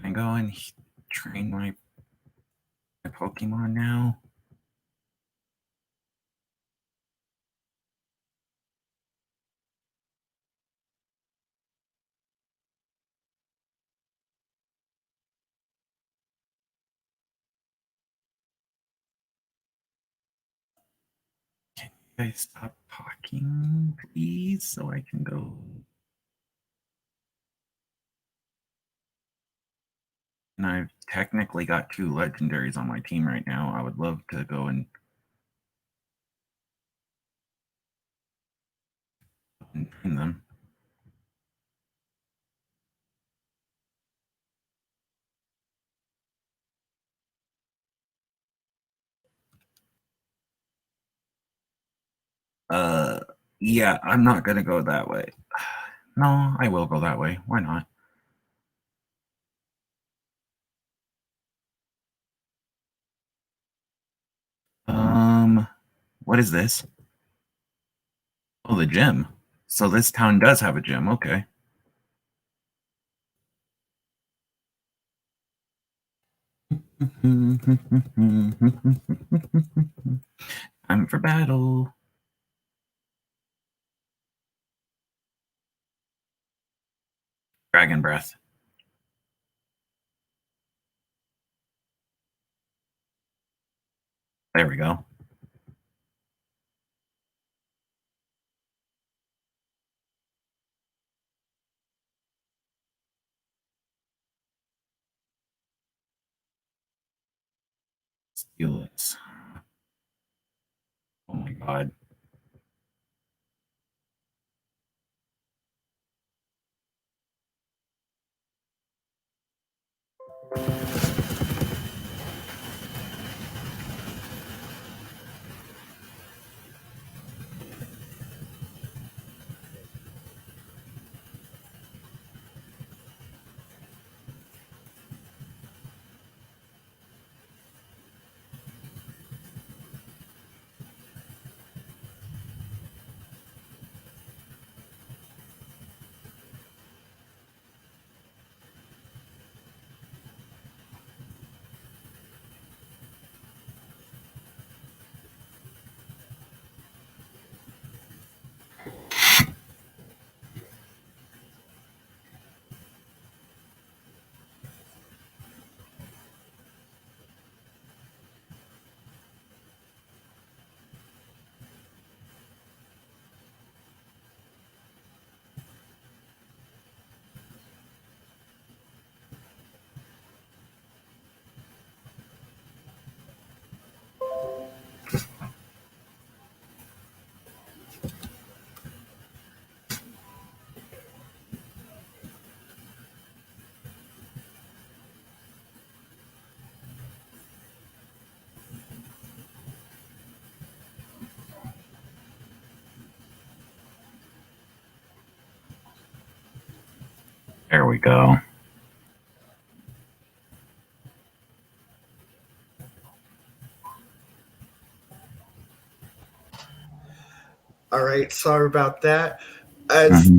Can I go and train my Pokemon now? Can you guys stop talking, please, so I can go? And I've technically got 2 legendaries on my team right now. I would love to go and train them. Uh, yeah, I'm not gonna go that way. No, I will go that way. Why not? What is this? Oh, the gym. So this town does have a gym. Okay. Time for battle. Dragon breath. There we go. Steal it. Oh my god. There we go. All right, sorry about that. As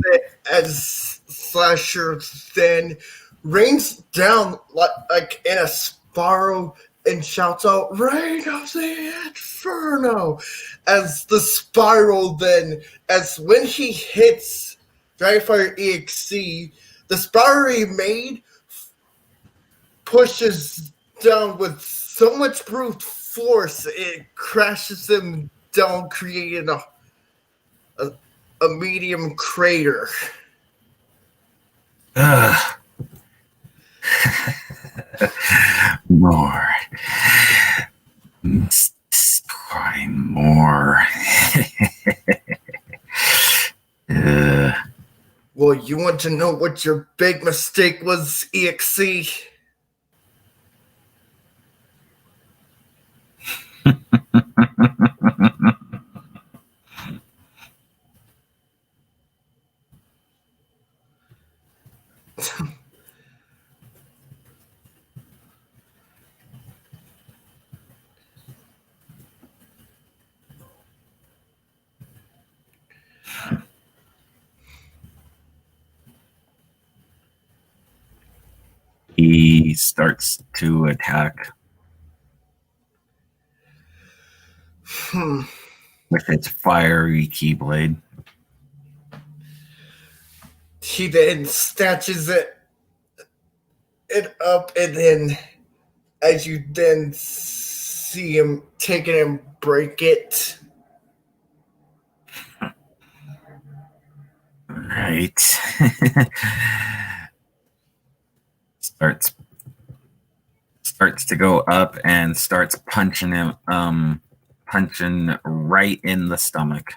as Slasher then rains down like in a spiral and shouts out, "Rain of the Inferno!" As the spiral then, as when he hits Dragonfire EXC, the spiral he made pushes down with so much brute force it crashes him down, creating a medium crater. More. Must destroy more. Well, you want to know what your big mistake was, EXC? He starts to attack with its fiery keyblade. He then snatches it up, and then as you then see him take it and break it. Right. starts to go up and starts punching him punching right in the stomach.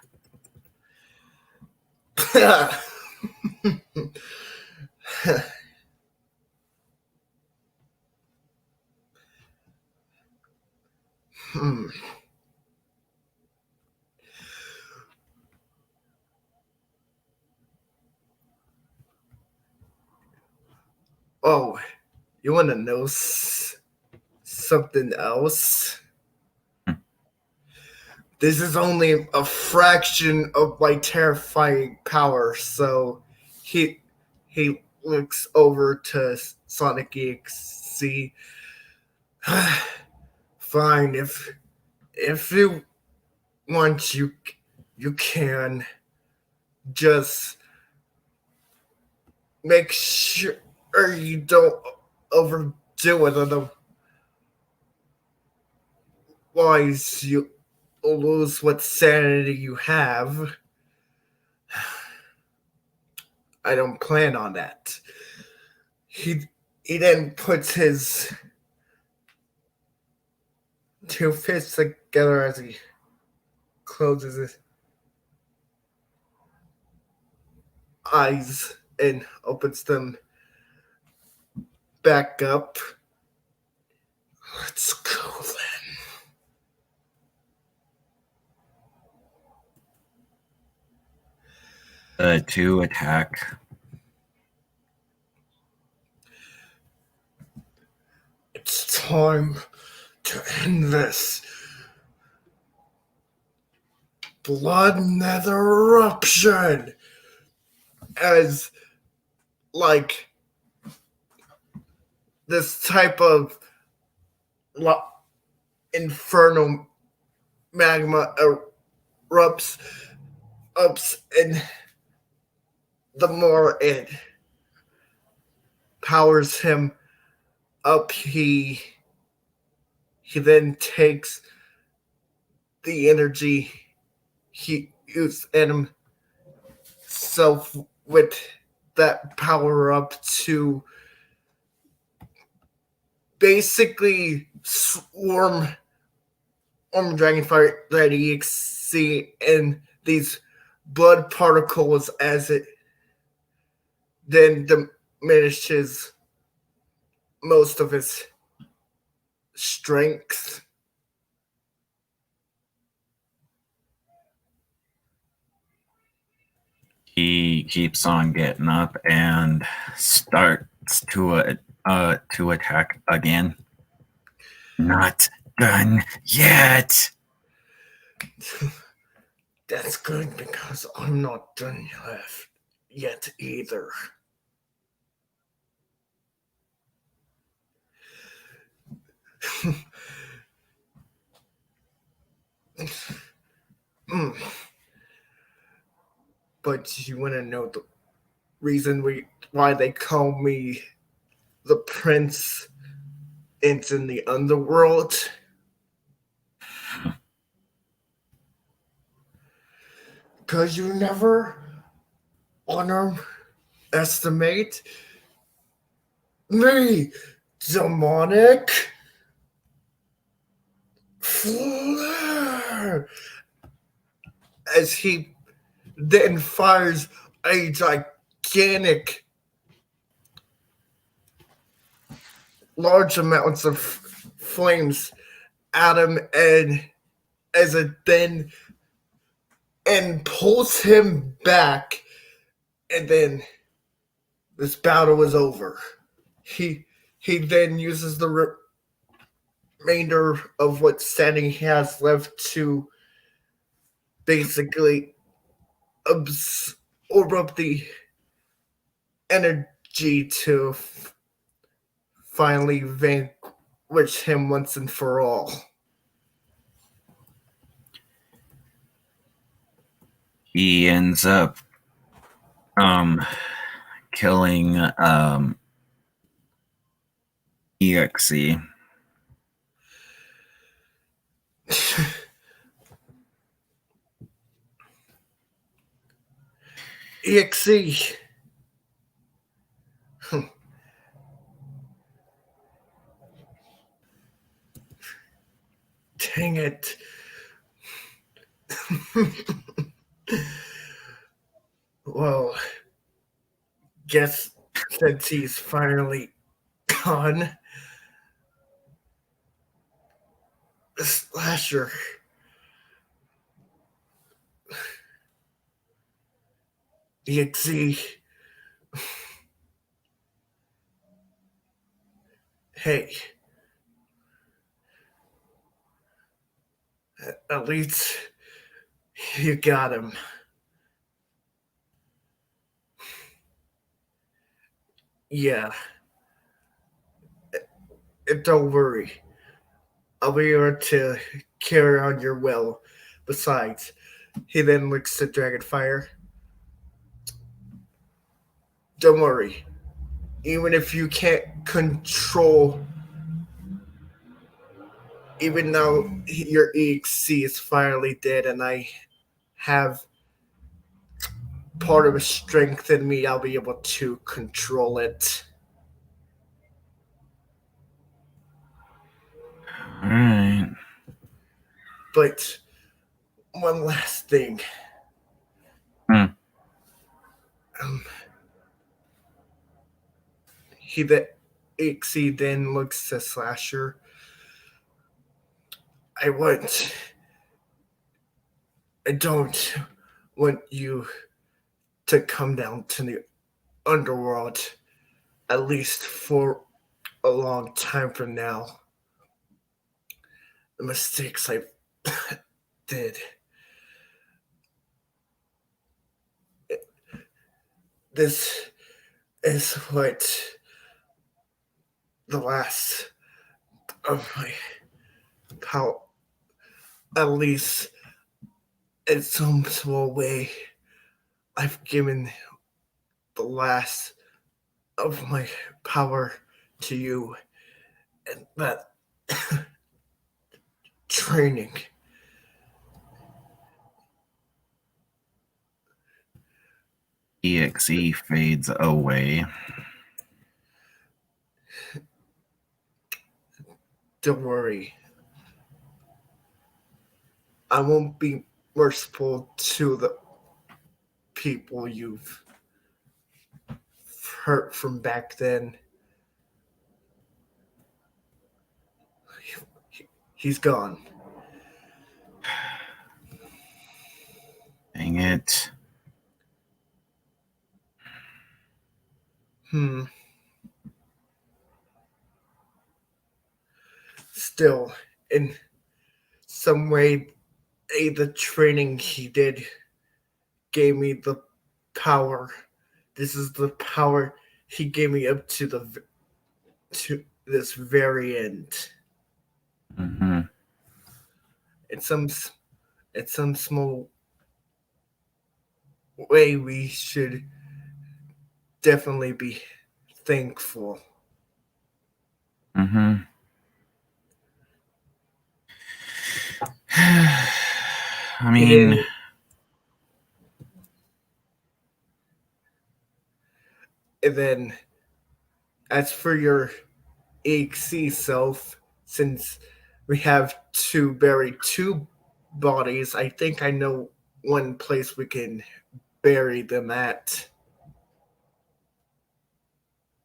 Oh, you want to know something else? This is only a fraction of my terrifying power, so he looks over to Sonic EXC. Fine, if you want, you can just make sure you don't overdo it. Otherwise, you lose what sanity you have. I don't plan on that. He he then puts his two fists together as he closes his eyes and opens them back up. Let's go then. To attack. It's time to end this. Blood nether eruption. As like this type of infernal magma erupts ups, and the more it powers him up, he then takes the energy he used in himself with that power up to basically swarm dragonfire that EXC and these blood particles as it then diminishes most of his strength. He keeps on getting up and starts to attack again. Not done yet. That's good because I'm not done yet either. But you want to know the reason why they call me the prince in the underworld? Because you never underestimate me, demonic flare. As he then fires a gigantic, large amounts of flames at him, and as it then and pulls him back, and then this battle is over. He then uses the remainder of what standing he has left to basically absorb up the energy to finally vanquish him once and for all. He ends up killing EXE. EXE. Dang it. Well, guess since he's finally gone, the slasher. EXE. Hey. At least you got him. Yeah. Don't worry. I'll be able to carry on your will. Besides, he then looks at Dragonfire. Don't worry. Even if you can't control, even though your EXC is finally dead and I have part of a strength in me, I'll be able to control it. All right. But one last thing. Hmm. He that EXC then looks to Slasher. I don't want you to come down to the underworld, at least for a long time from now. The mistakes I did. This is what the last of my power, at least in some small way, I've given the last of my power to you, and that training. EXE fades away. Don't worry. I won't be merciful to the people you've hurt from back then. He's gone. Dang it. Still, in some way, the training he did gave me the power. This is the power he gave me up to this very end. Mm-hmm. In some small way, we should definitely be thankful. Mm-hmm. I mean, And then, as for your EXC self, since we have to bury two bodies, I think I know one place we can bury them at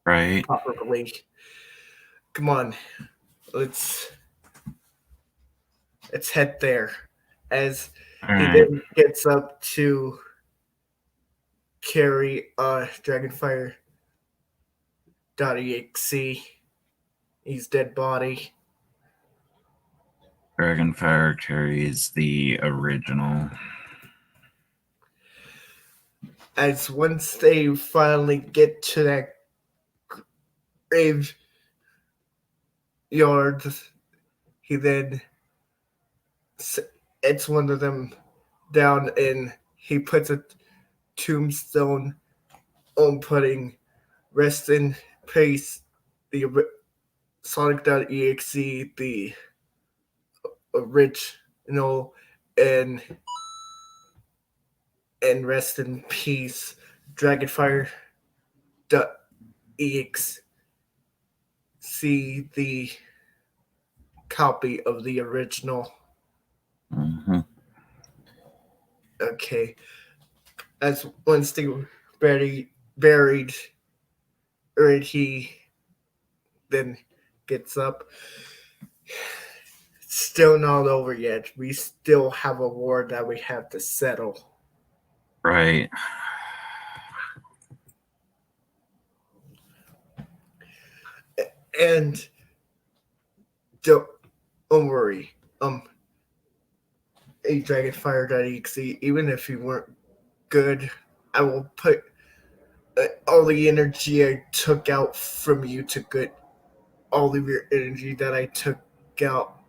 right. properly. Come on, let's head there. As All he right. then gets up to carry Dragonfire.exe, his dead body. Dragonfire carries the original. As once they finally get to that graveyard, he then it's one of them down and he puts a tombstone on putting rest in peace the Sonic.exe, the original, and rest in peace Dragonfire.exe, the copy of the original. Mm-hmm. Okay. As once they were buried, or he then gets up. It's still not over yet. We still have a war that we have to settle. Right. And don't worry. A Dragonfire.exe, even if you weren't good, I will put all the energy I took out from you to good. All of your energy that I took out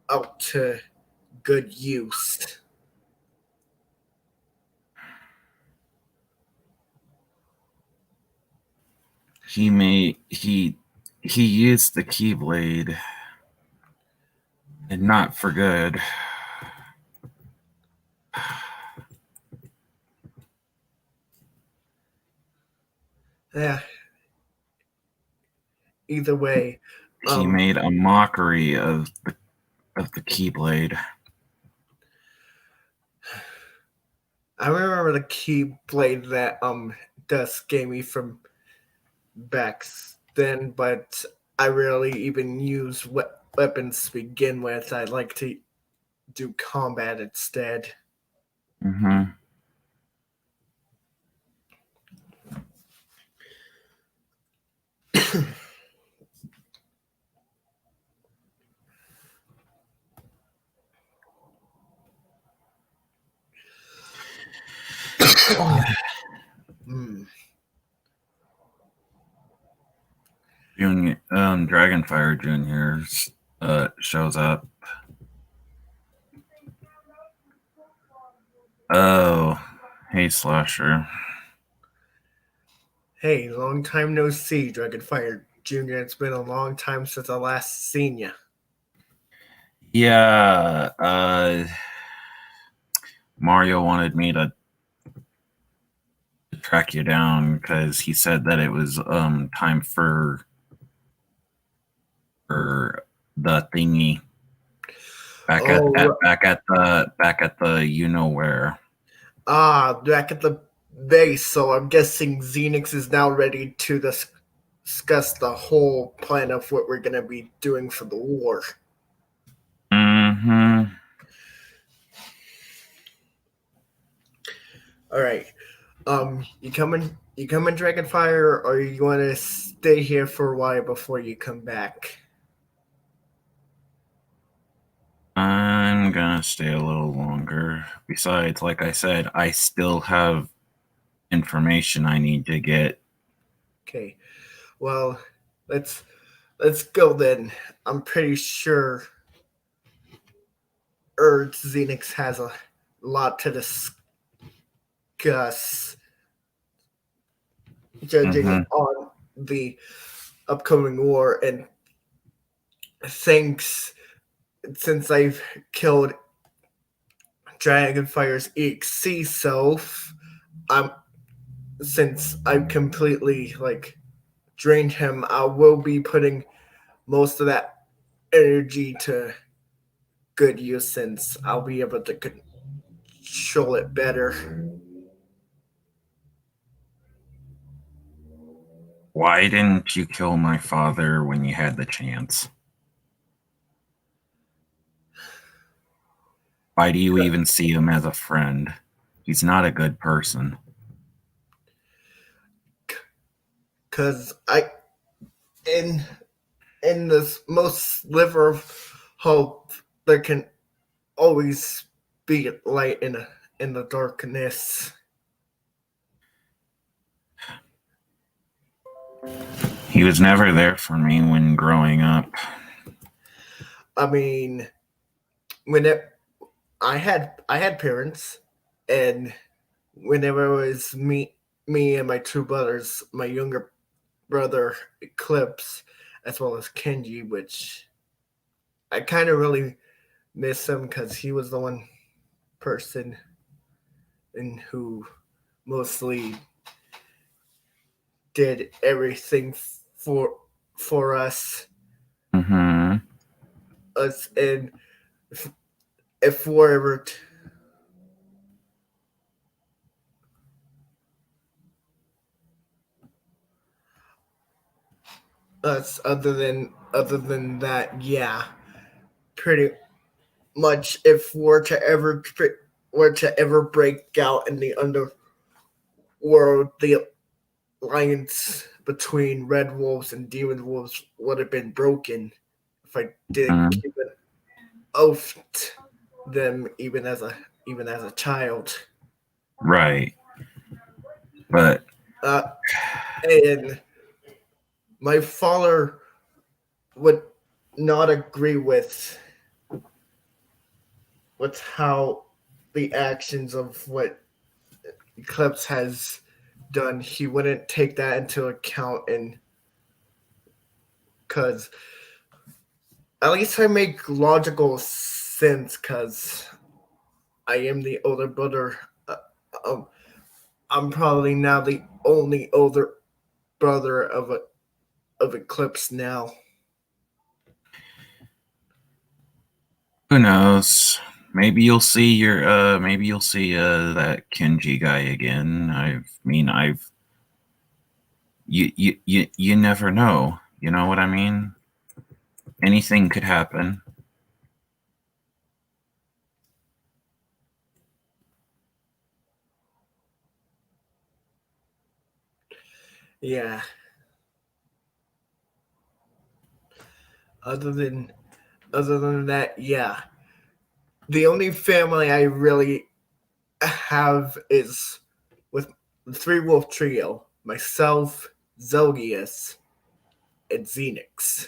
out to good use. He used the Keyblade, and not for good. Yeah. Either way, He made a mockery of the Keyblade. I remember the Keyblade that Dust gave me from back then, but I rarely even use weapons to begin with. I like to do combat instead. Mm-hmm. Mm. Junior, Dragonfire Junior shows up. Oh, hey Slasher. Hey, long time no see, Dragonfire Jr. It's been a long time since I last seen you. Yeah, Mario wanted me to track you down because he said that it was time for the thingy back at the you know where. Back at the base, so I'm guessing Xenix is now ready to discuss the whole plan of what we're gonna be doing for the war. Mm-hmm. Alright. You coming Dragonfire, or you wanna stay here for a while before you come back? I'm gonna stay a little longer. Besides, like I said, I still have information I need to get. Okay. Well, let's go then. I'm pretty sure Xenix has a lot to discuss, judging Mm-hmm. on the upcoming war. And thanks, since I've killed Dragonfire's EXC self, I'm since I've completely drained him, I will be putting most of that energy to good use, since I'll be able to control it better. Why didn't you kill my father when you had the chance? Why do you even see him as a friend? He's not a good person. Because I in this most sliver of hope, there can always be light in the darkness. He was never there for me when growing up. I mean, when I had parents, and whenever it was me and my two brothers, my younger brother Eclipse, as well as Kenji, which I kind of really miss him because he was the one person and who mostly did everything for Mm-hmm. us. And if we're ever us, other than that, yeah, pretty much. If were to ever break out in the underworld, the alliance between red wolves and demon wolves would have been broken if I didn't Mm-hmm. keep an oath to them, even as a child. Right. But And my father would not agree with with how the actions of what Eclipse has done, he wouldn't take that into account, and because at least I make logical sense because I am the older brother. Um, I'm probably now the only older brother of Eclipse now. Who knows? Maybe you'll see that Kenji guy again. You never know. You know what I mean? Anything could happen. Yeah. Other than other than that, yeah. The only family I really have is with the Three Wolf Trio, myself, Zodius, and Xenix.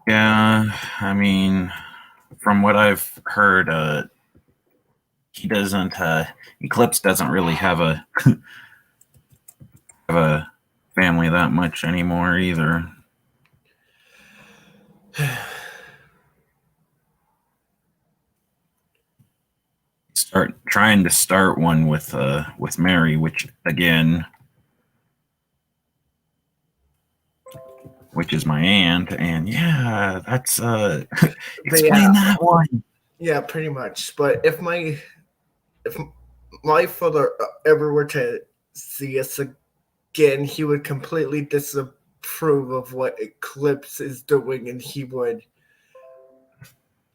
Yeah, I mean, from what I've heard, he doesn't. Eclipse doesn't really have a family that much anymore either. Start trying to start one with Mary, which is my aunt, and yeah, that's Yeah, explain that one. yeah, pretty much. But if my father ever were to see us again, he would completely disapprove of what Eclipse is doing, and he would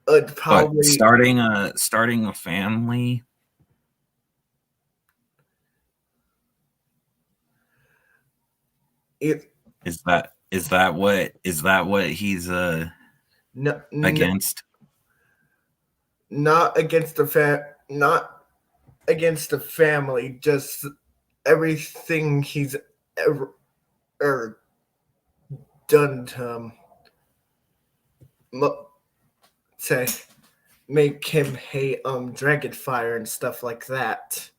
But probably starting a family it. is that what he's No, against? not against not against the family, just everything he's ever done to say make him hate Dragonfire and stuff like that.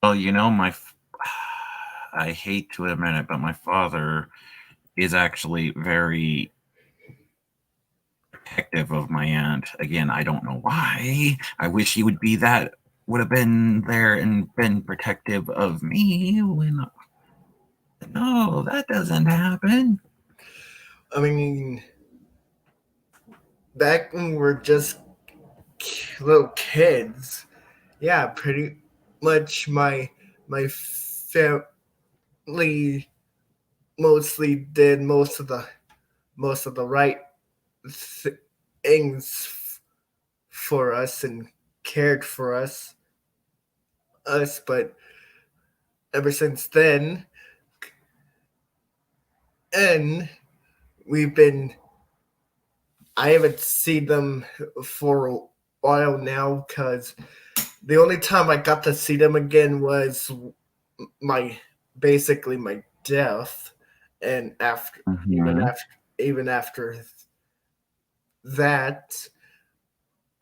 Well, I hate to admit it, but my father is actually very protective of my aunt. Again, I don't know why. I wish he would have been there and been protective of me when no, that doesn't happen. I mean, back when we were just little kids, yeah, pretty much my family mostly did most of the right things for us and cared for us, but ever since then, and we've been I haven't seen them for a while now because the only time I got to see them again was my basically my death, and Mhm. even after that,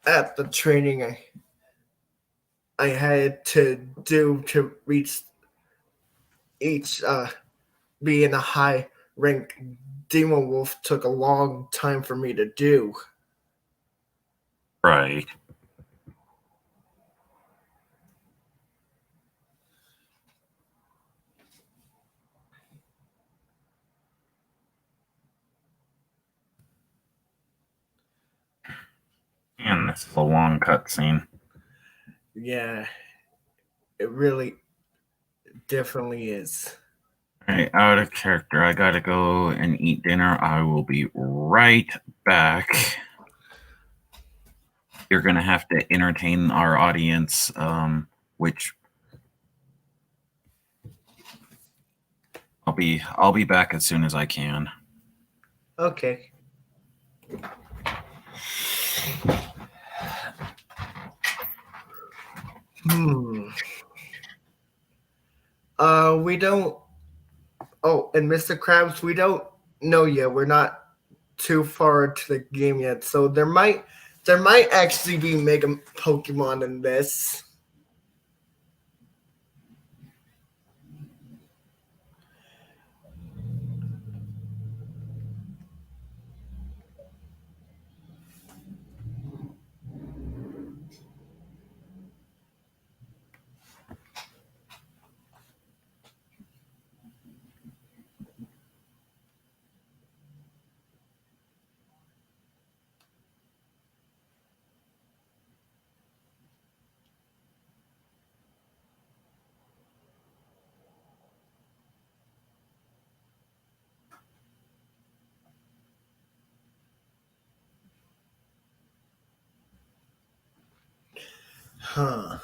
at the training I had to do to reach each being a high rank demon wolf took a long time for me to do. Right. And this is a long cutscene. Yeah, it really definitely is. Right, out of character. I gotta go and eat dinner. I will be right back. You're gonna have to entertain our audience, which I'll be back as soon as I can. Okay. Hmm. We don't. Oh, and Mr. Krabs, we don't know yet. We're not too far into the game yet, so there might actually be Mega Pokemon in this. Huh.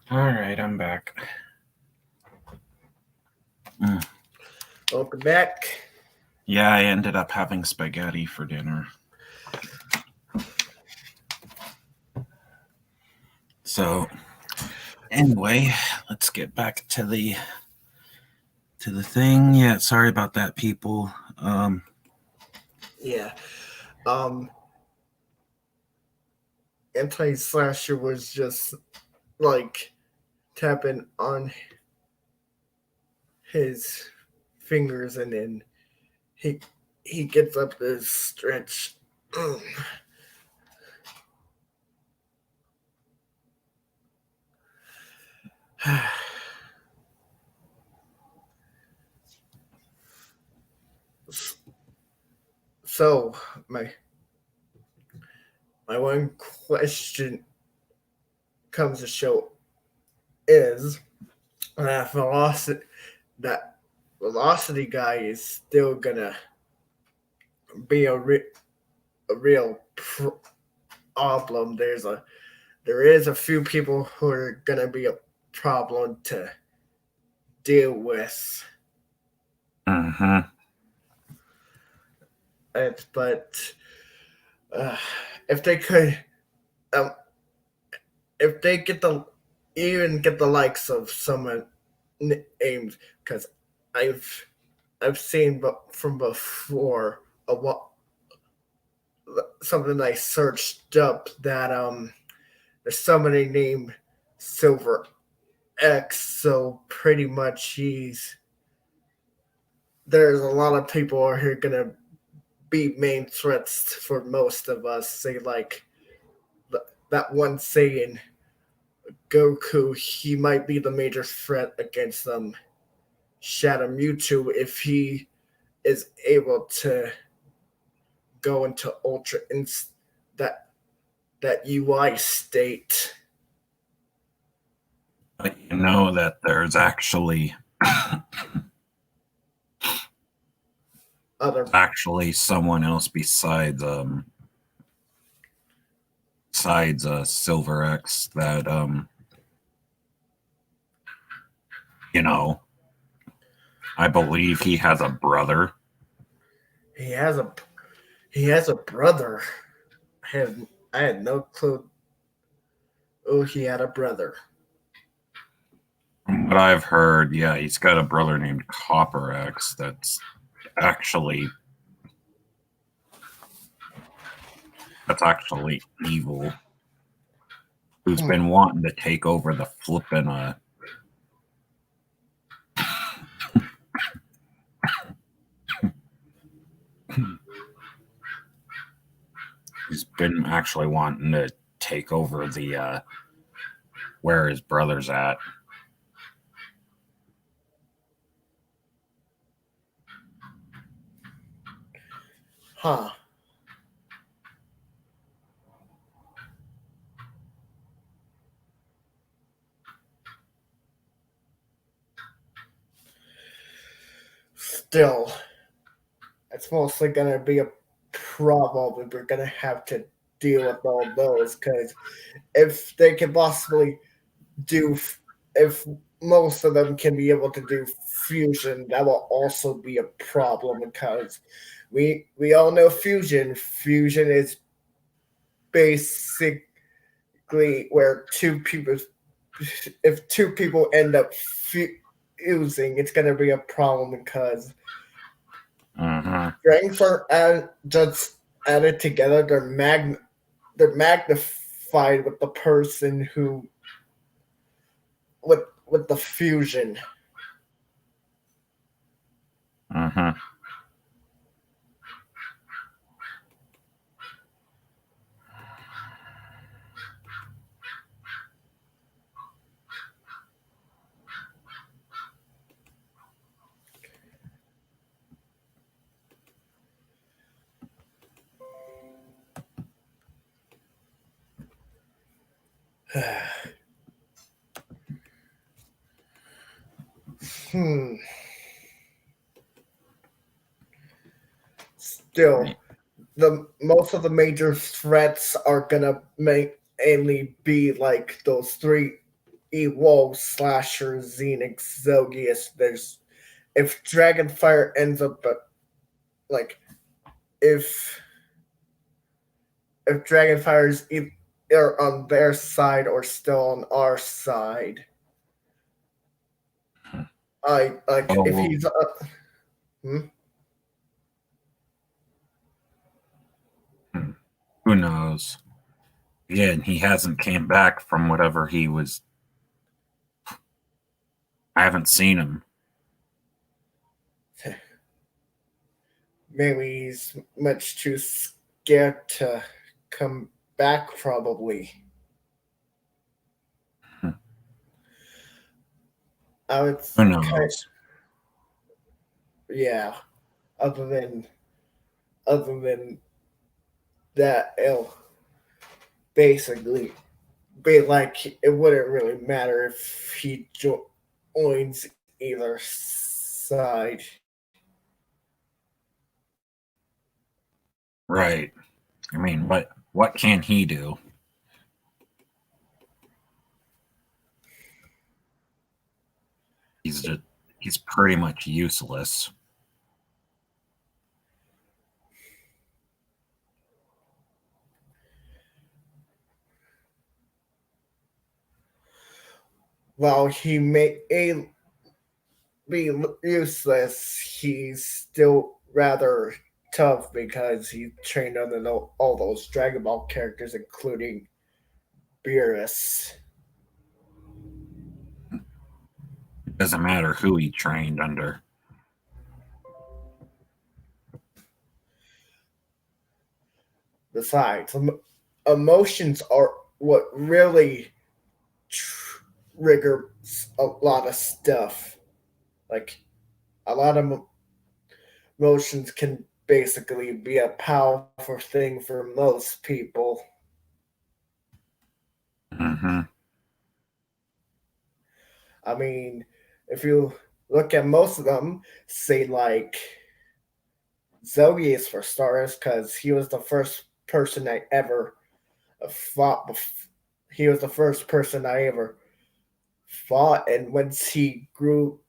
All right, I'm back. Welcome back. Yeah, I ended up having spaghetti for dinner. So, anyway, let's get back to the thing. Yeah, sorry about that, people. Yeah. Anti-Slasher was just like tapping on his fingers, and then he gets up this stretch. So my one question comes to show is that velocity guy is still gonna be a real problem. There is a few people who are gonna be a problem to deal with. Mm-hmm. But if they could, um, if they get the likes of someone named, because I've seen from before what something I searched up that there's somebody named Silver X, so pretty much there's a lot of people who are gonna be main threats for most of us. Say like that one saying, Goku, he might be the major threat against Shadow Mewtwo if he is able to go into Ultra that UI state. But you know that there's actually someone else besides Silver X that you know, I believe he has a brother. He has a brother. I had no clue. Oh, he had a brother. From what I've heard, yeah, he's got a brother named Copper X that's actually evil, who's been wanting to take over the flippin' he's been actually wanting to take over the where his brother's at. Huh. Still, it's mostly gonna be a problem. We're gonna have to deal with all those because if they can possibly do, if most of them can be able to do fusion, that will also be a problem because we all know fusion. Fusion is basically where if two people end up fusing, it's going to be a problem because strengths are just added together. They're magnified with the person who with the fusion. Still, the most of the major threats are gonna mainly be like those three Ewo Slasher, Xenix, Zogius. There's if Dragonfire ends up like if Dragonfire's either on their side or still on our side. I like if Oh, he's hmm? who knows? Again, he hasn't came back from whatever he was. I haven't seen him. Maybe he's much too scared to come back. Probably. Hmm. I would Who kind knows? yeah. Other than that, it'll basically be like it wouldn't really matter if he joins either side. Right. I mean, what can he do? He's pretty much useless. While he may be useless, he's still rather tough because he trained under all those Dragon Ball characters, including Beerus. It doesn't matter who he trained under. Besides, emotions are what really triggers a lot of stuff. Like a lot of emotions can basically be a powerful thing for most people. Mm-hmm. I mean, if you look at most of them, say like Zogius for starters, because he was the first person I ever fought. He was the first person I ever fought, and once he grew,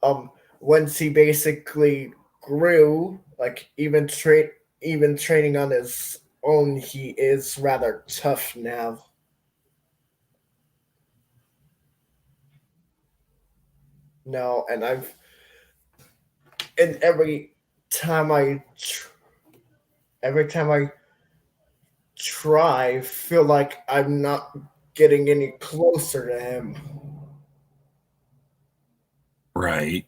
um, once he basically grew, like even training on his own, he is rather tough now. No, and and time I every time I try, feel like I'm not getting any closer to him. Right.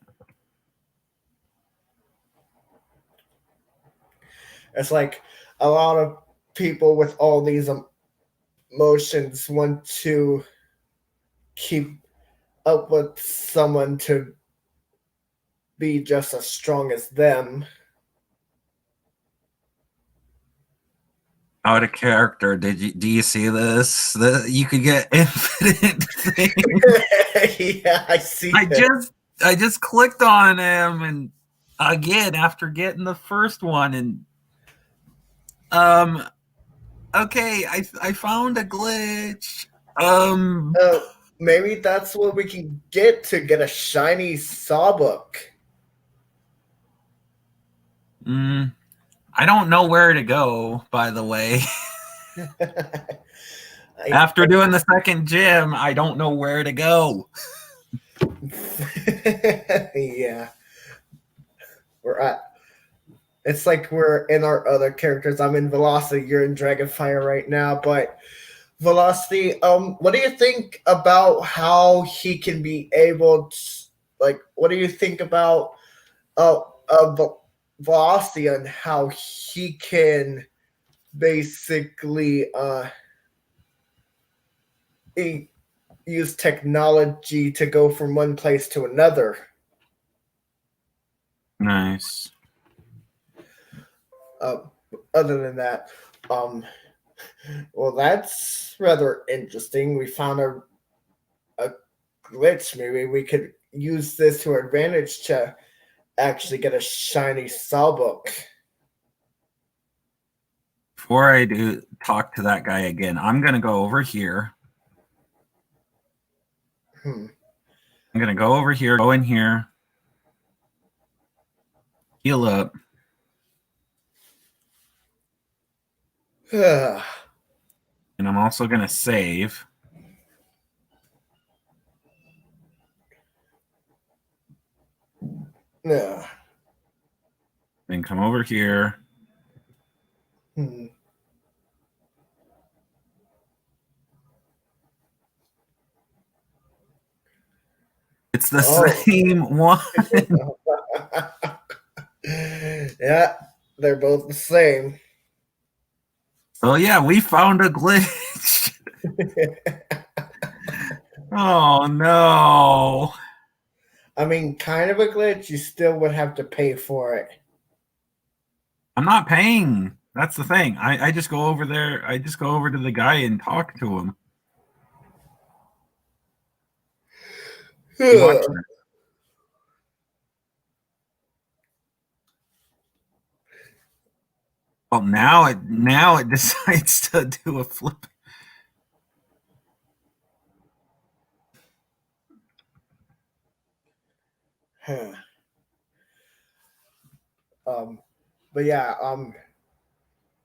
It's like a lot of people with all these emotions want to keep up with someone to be just as strong as them. Out of character. Do you see this? You could get infinite things. Yeah, I see I that. just I just clicked on him and again after getting the first one and um okay, I found a glitch. Um Uh, Maybe that's what we can get a shiny sawbook. mm, I don't know where to go, by the way. I After doing the second gym, I don't know where to go. yeah, we're at. It's like we're in our other characters. I'm in Velocity. You're in Dragonfire right now, but Velocity. What do you think about how he can be able to? Like, what do you think about uh, uh Velocity and how he can basically he use technology to go from one place to another? Nice. Uh, Other than that, um, well, that's rather interesting. We found a glitch. Maybe we could use this to our advantage to actually get a shiny Sawbook. Before I do talk to that guy again, I'm going to go over here. I'm going to go over here, go in here, heal up. And I'm also going to save. Yeah. Then come over here. It's the same one. Yeah, they're both the same. Oh yeah, we found a glitch. Oh no. I mean, kind of a glitch. You still would have to pay for it. I'm not paying. That's the thing. I just go over there. I just go over to the guy and talk to him. Watch that. Well, now it decides to do a flip. But yeah,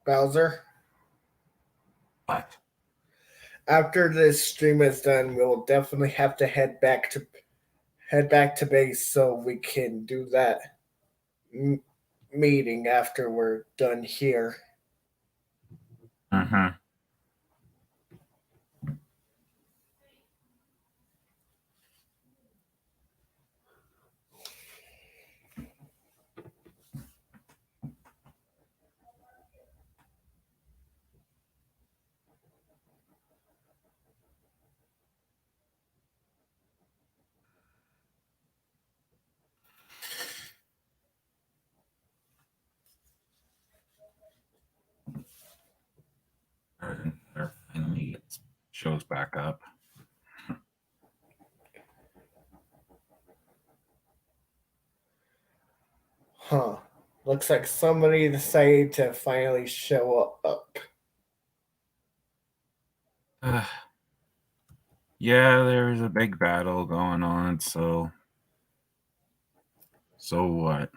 Bowser. What? After this stream is done, we'll definitely have to head back to base so we can do that meeting after we're done here. Uh-huh. There finally shows back up. Huh. Looks like somebody decided to finally show up. Yeah, there's a big battle going on, so what?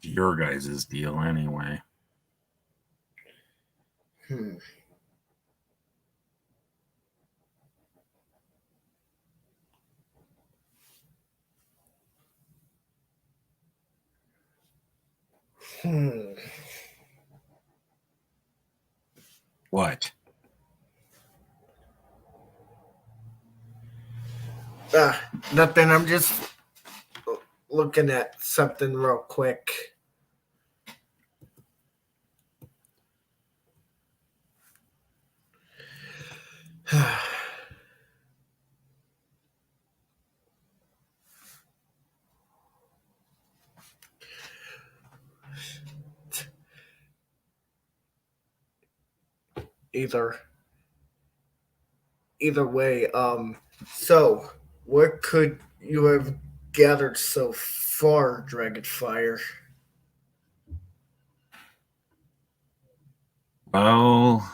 Your guys' deal anyway. What? Nothing. I'm just looking at something real quick. Either way, so what could you have gathered so far, Dragonfire? Well,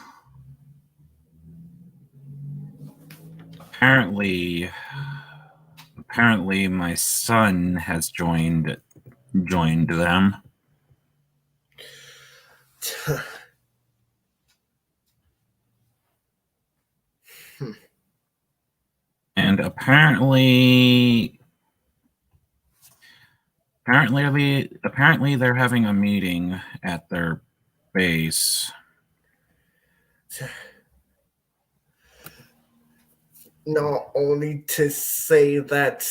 apparently my son has joined them. And apparently they're having a meeting at their base. Not only to say that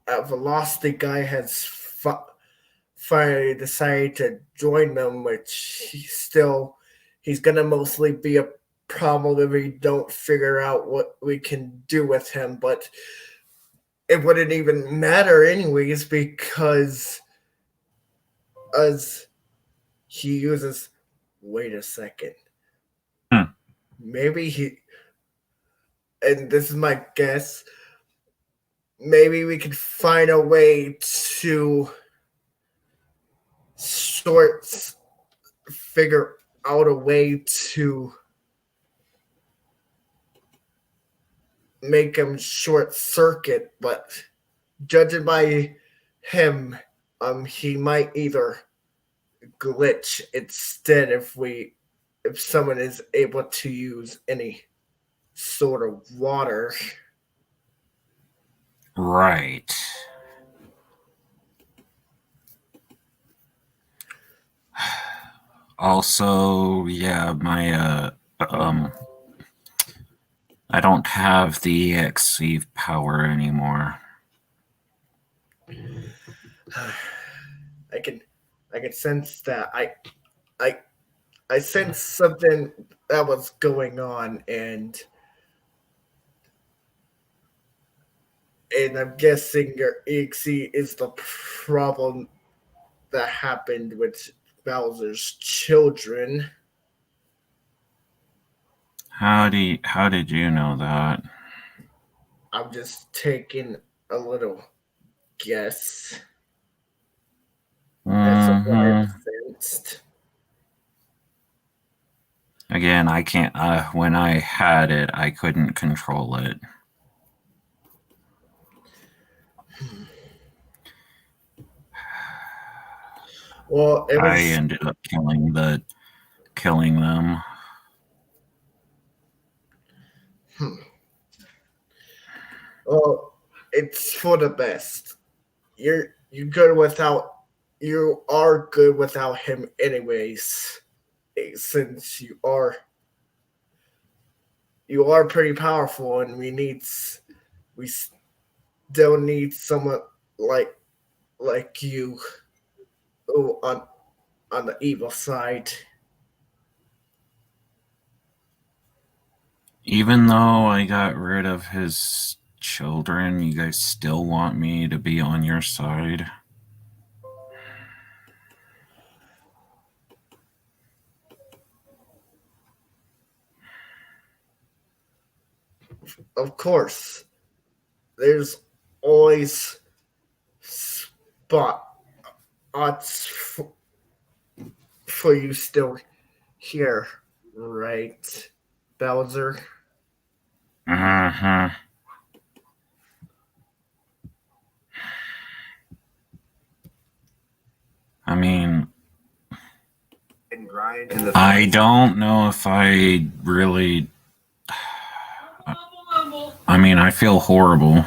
a velocity guy has finally decided to join them, which he still he's gonna mostly be a problem if we don't figure out what we can do with him. But it wouldn't even matter anyways because as he uses. Wait a second. Hmm. Maybe he. And this is my guess. Maybe we could find a way to short figure out a way to make him short circuit, but judging by him, he might either glitch instead if someone is able to use any sort of water. Right. Also, yeah, my I don't have the EXE power anymore. I can sense that. I sense something that was going on, and I'm guessing your EXE is the problem that happened with Bowser's children. How did you know that? I'm just taking a little guess. That's what Mm-hmm. I've sensed. Again, I can't. When I had it, I couldn't control it. Well, it I was. ended up killing them. Well, it's for the best. You're good without. You are good without him, anyways. Since you are pretty powerful, and we still need someone like you who on the evil side. Even though I got rid of his children, you guys still want me to be on your side? Of course, there's always spots for you still here, right, Bowser? Uh-huh. I mean, And grind in the I don't know if I really. I mean, I feel horrible.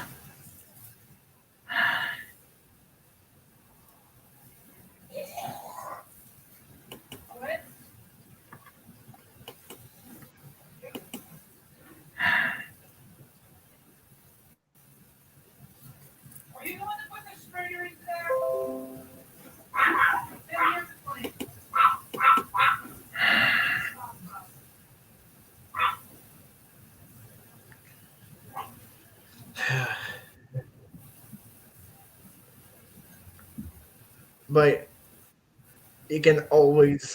But you can always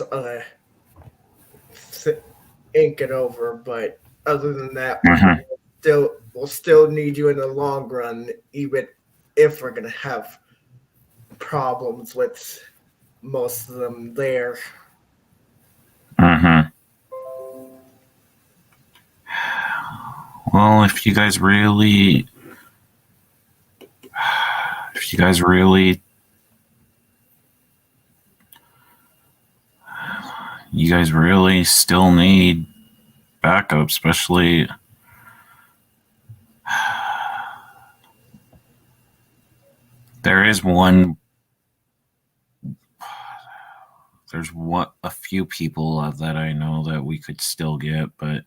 ink it over. But other than that, Uh-huh. we'll still need you in the long run, even if we're gonna have problems with most of them there. Uh-huh. Well, if you guys really you guys really still need backup, especially there is one there's a few people that I know that we could still get, but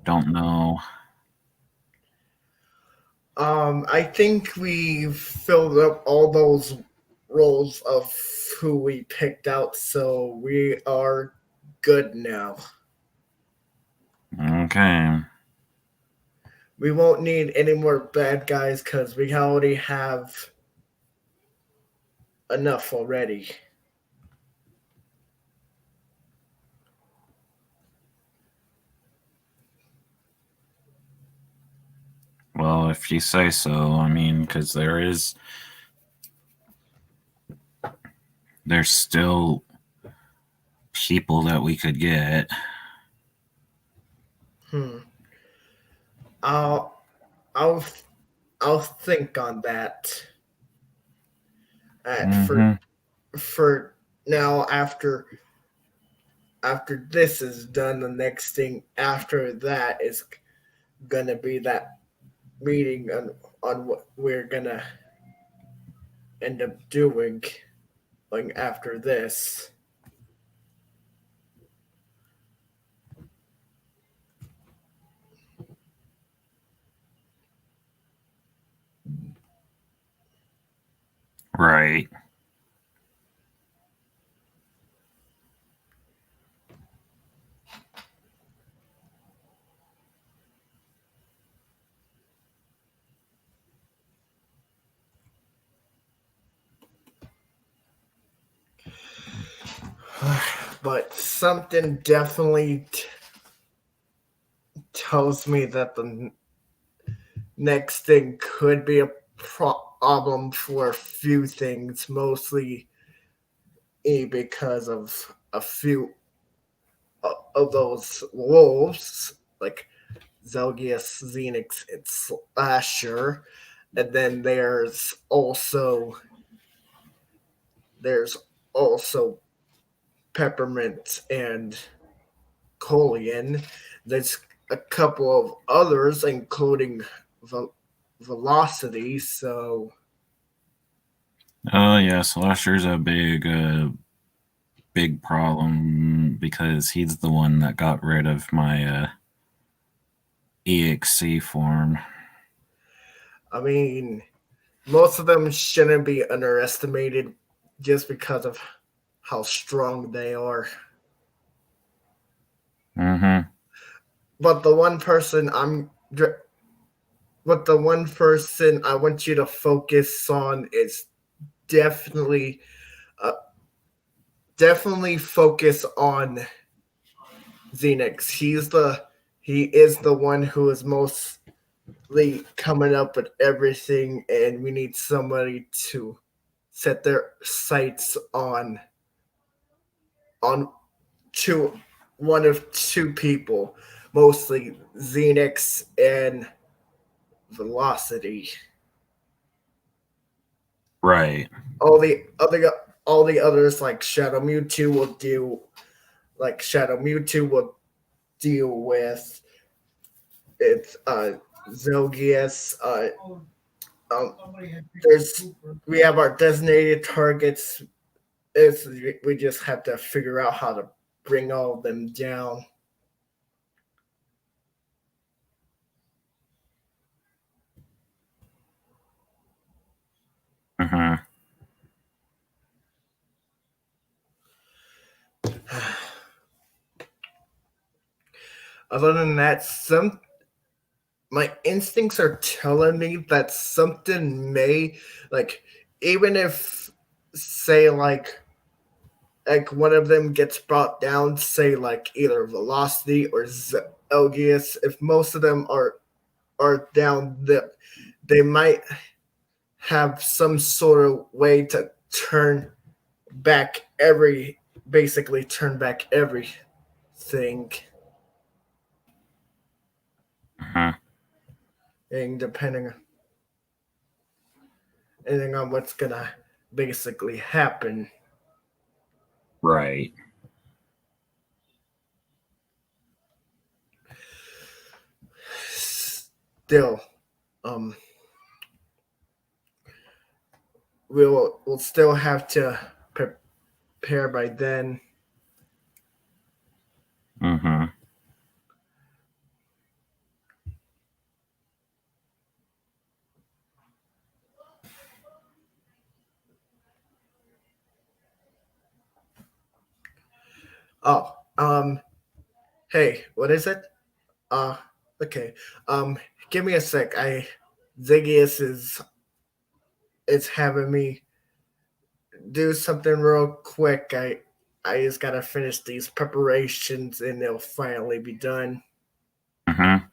don't know. I think we've filled up all those roles of who we picked out, so we are good now. Okay. We won't need any more bad guys because we already have enough already. Well, if you say so, I mean, because there's still people that we could get. Hmm. I'll I'll I'll think on that. At Mm-hmm. for now, after this is done, the next thing after that is gonna be that meeting on what we're gonna end up doing like after this. Right. But something definitely tells me that the next thing could be a problem for a few things, mostly because of a few of those wolves, like Zelgius, Xenix, and Slasher. And then there's also Peppermint and Colian. There's a couple of others, including Velocity. So Oh yeah, Slasher's a big problem because he's the one that got rid of my EXC form. I mean, most of them shouldn't be underestimated just because of how strong they are. Mm-hmm. But the one person but the one person I want you to focus on is definitely uh, definitely focus on Xenix. He is the one who is mostly coming up with everything, and we need somebody to set their sights on two one of two people, mostly Xenix and Velocity. Right. All the other all the others like Shadow Mewtwo will deal with it's Zelgius. Um, there's we have our designated targets. We just have to figure out how to bring all of them down. Mm-hmm. Other than that, some my instincts are telling me that something may like even if say like one of them gets brought down, say like either Velocity or Elgius, if most of them are down, they might have some sort of way to back every turn back everything, Mm-hmm. and depending on what's gonna basically happen. Right. Still, um, we'll still have to prepare by then. Mm-hmm. Oh, Um, hey, what is it? Uh, okay. Give me a sec. Ziggius is having me do something real quick. I just gotta finish these preparations and they'll finally be done. Mm-hmm.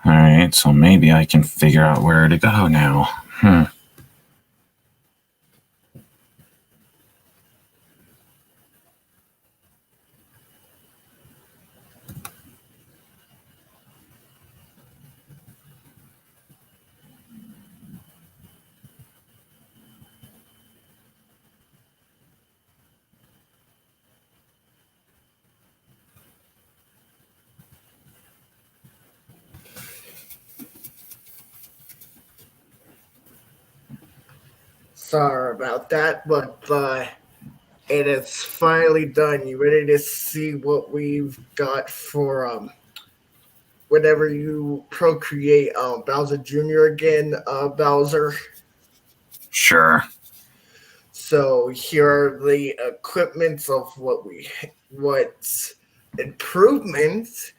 All right, so maybe I can figure out where to go now. Sorry about that, but it is finally done. You ready to see what we've got for whenever you procreate Bowser Jr. again, Bowser? Sure. So here are the equipments of what improvements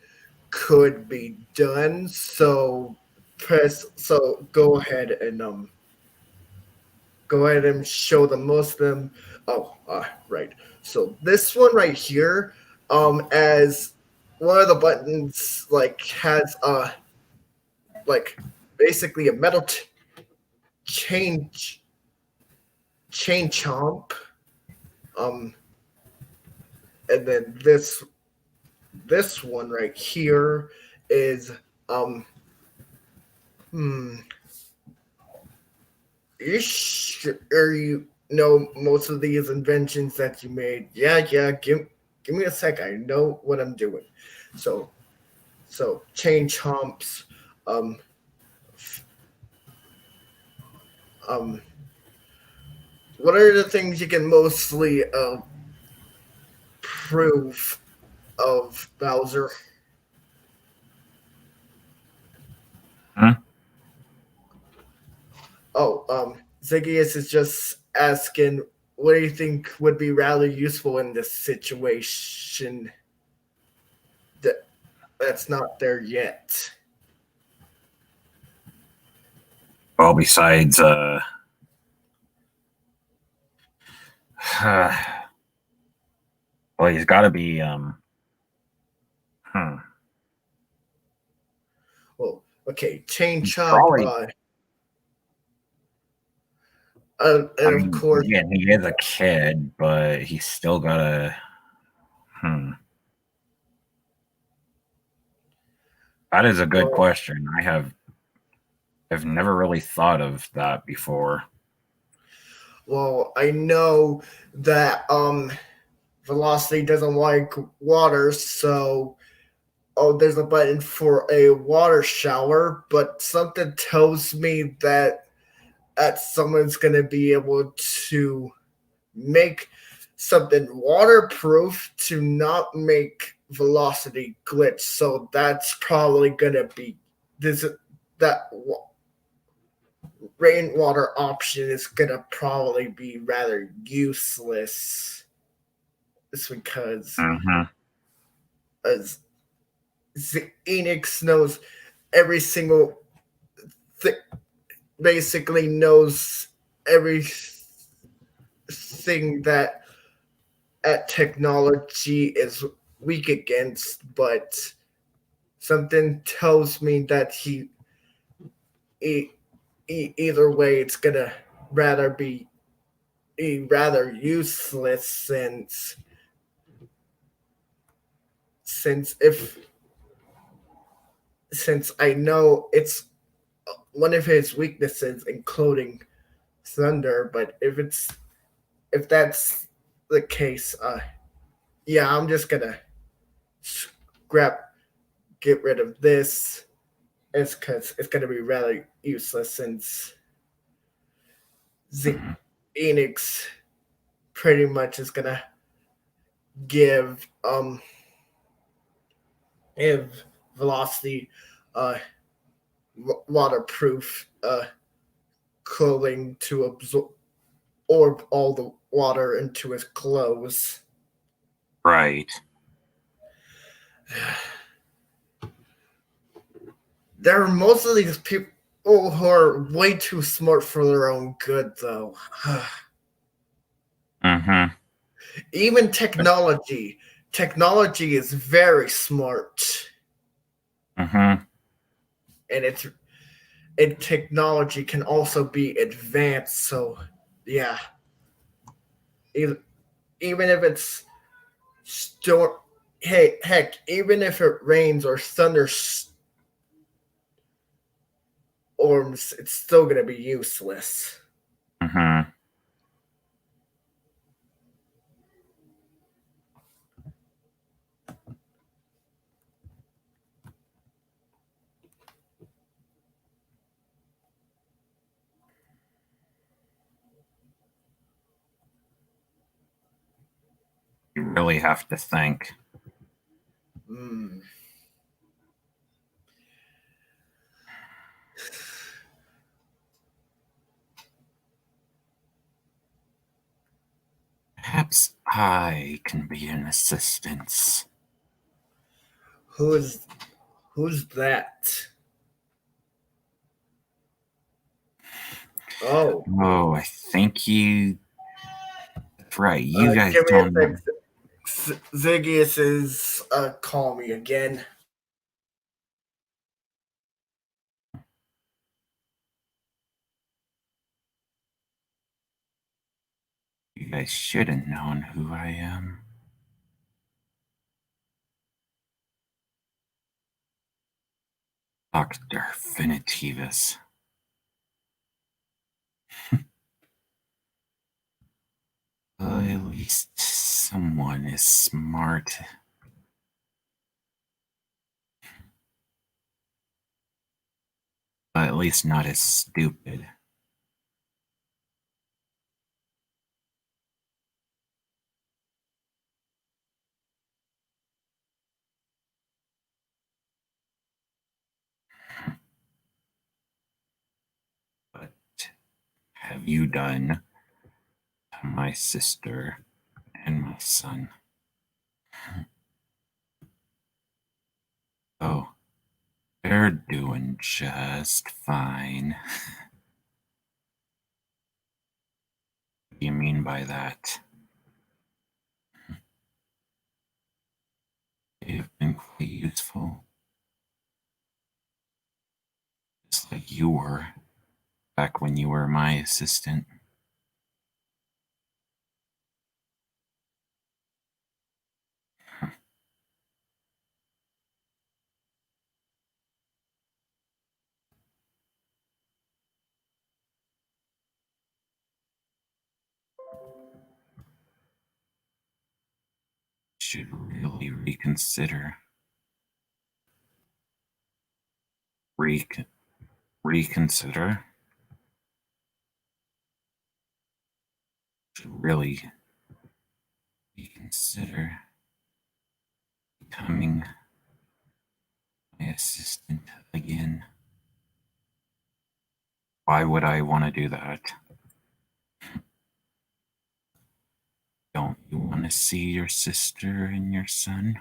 could be done. So go ahead and show them most of them. Oh, right. So this one right here, as one of the buttons has like basically a metal chain chain chomp. Um, and then this one right here is um hmm you know most of these inventions that you made. Yeah, give me a sec. I know what I'm doing. So chain chomps, um um what are the things you can mostly prove of Bowser? Hmm? Oh, Zygius is just asking, what do you think would be rather useful in this situation that's not there yet? Well, besides, well, he's got to be, hmm. Well, okay, Chain He's Chomp, probably, I and of mean, course, again, he is a kid, but he's still got to, hmm. That is a good well, question. I've never really thought of that before. well, I know that Velocity doesn't like water, so there's a button for a water shower, but something tells me that someone's gonna be able to make something waterproof to not make Velocity glitch. So that's probably gonna be this that rainwater option is gonna probably be rather useless. It's because Hmm. as Enix knows every single thing, basically knows everything that at technology is weak against, but something tells me that e- either way it's gonna rather be rather useless since if since I know it's one of his weaknesses, including thunder. But if that's the case, yeah, I'm just gonna scrap get rid of this. It's because it's gonna be rather useless since the Enix pretty much is gonna give give Velocity uh waterproof clothing to absorb all the water into his clothes. Right. There are most of these people who are way too smart for their own good, though. Hmm. Even technology is very smart, Hmm. and and technology can also be advanced. So, yeah, even, even if it's storm, hey, heck, even if it rains or thunderstorms, it's still gonna be useless. Hmm. You really have to think. Mm. Perhaps I can be an assistance. Who's who's that? Oh, Oh, I think you. That's right. You guys give me a don't know. sec. Zygius is call me again. You guys should have known who I am. Dr. Finitivus. At least someone is smart. but at least not as stupid. But have you done to my sister and my son? Oh, they're doing just fine. What do you mean by that? They've been quite useful, just like you were back when you were my assistant. Should really reconsider. Recon- Reconsider. Should really reconsider becoming my assistant again. Why would I want to do that? Don't you want to see your sister and your son?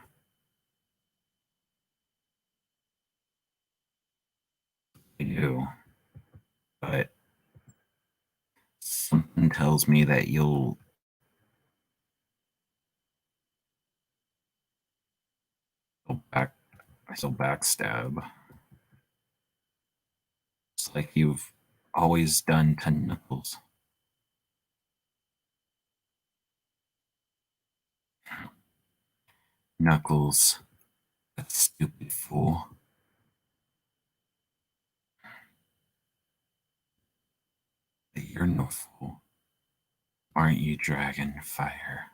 I do, but something tells me that you'll go back, so backstab. It's like you've always done to Knuckles. Knuckles, that stupid fool. But you're no fool. Aren't you, Dragon Fire?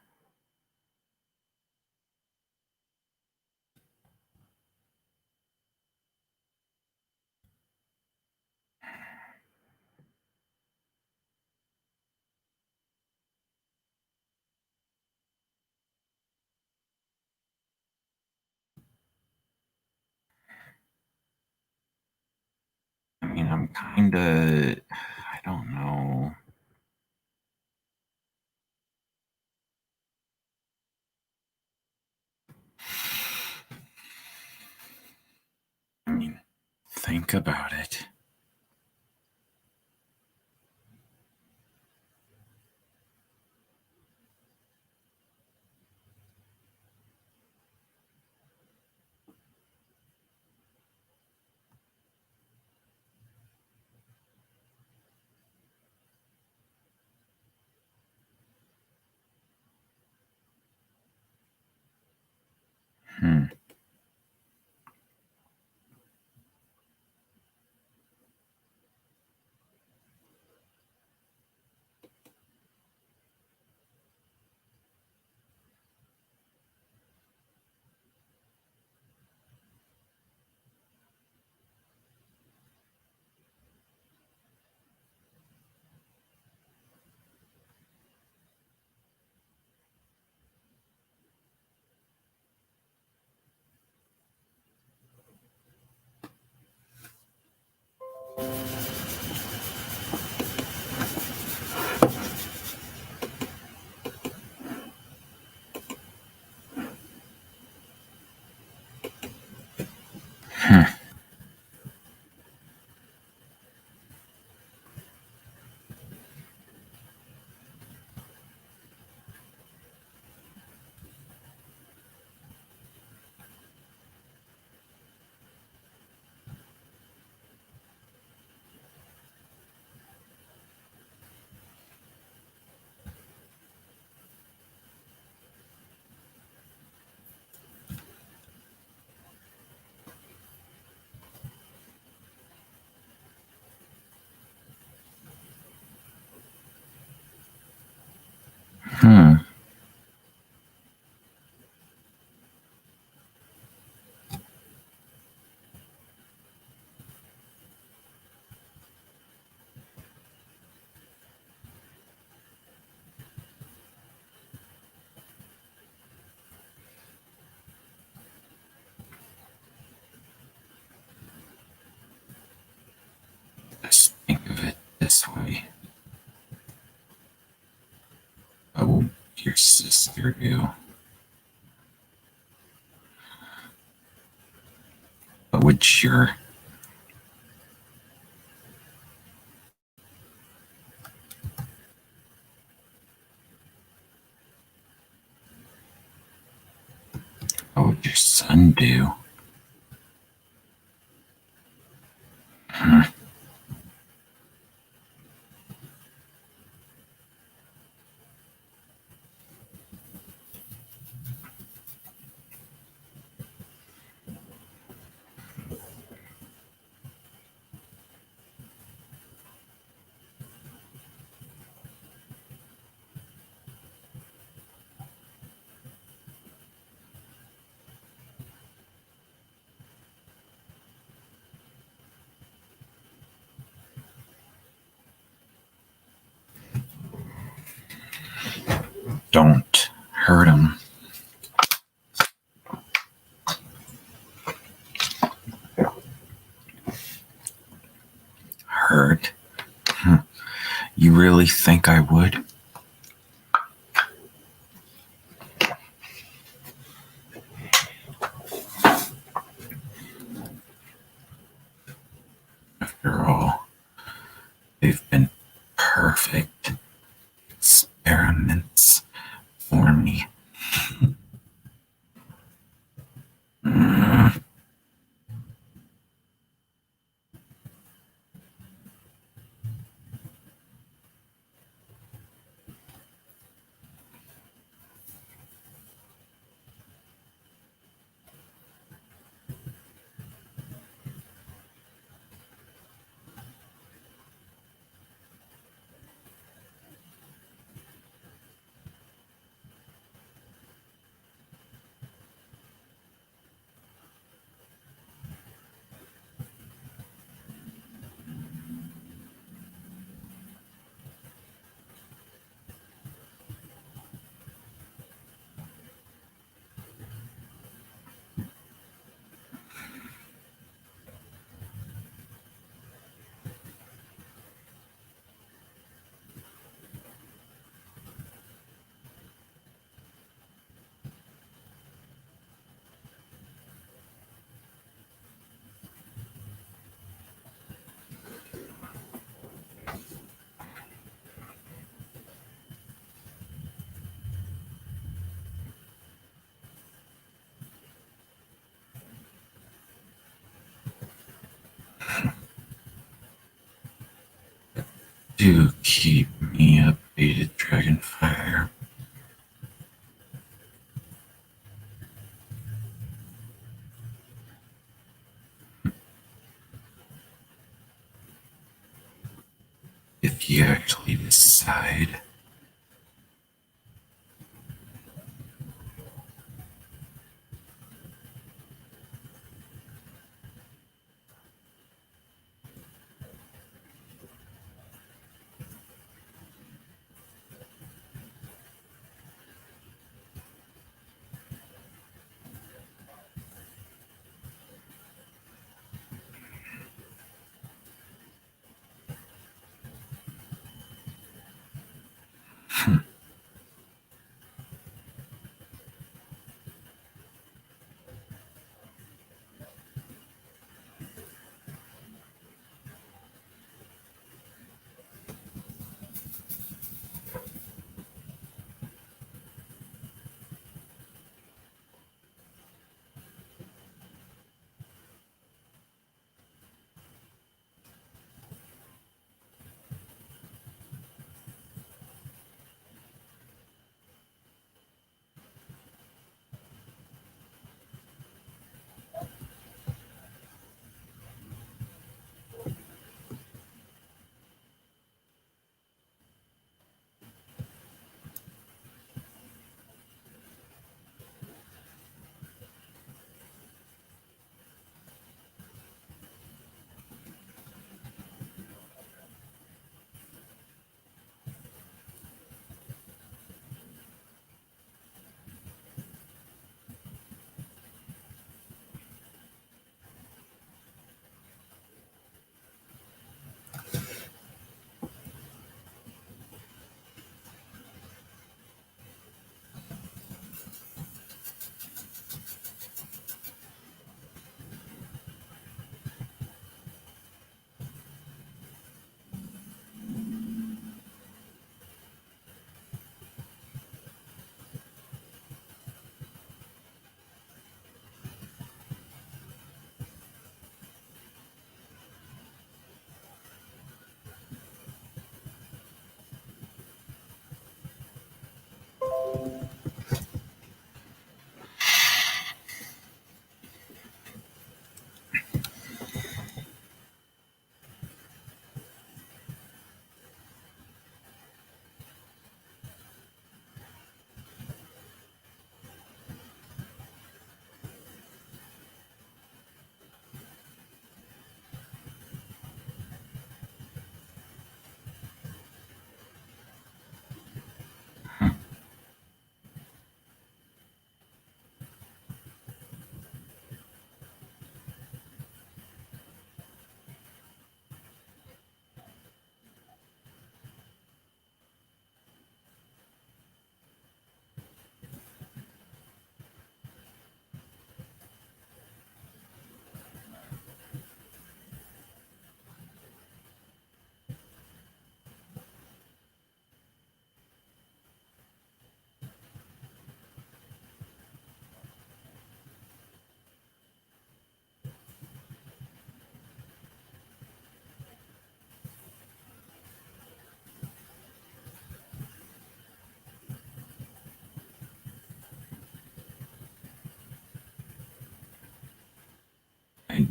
I mean, I'm kinda. I don't know. I mean, think about it. Hmm. your sister do? What would your what would your son do? Don't hurt him. Hurt? You really think I would? After all, they've been perfect experiments for me. Do keep me updated, Dragonfire. If you actually decide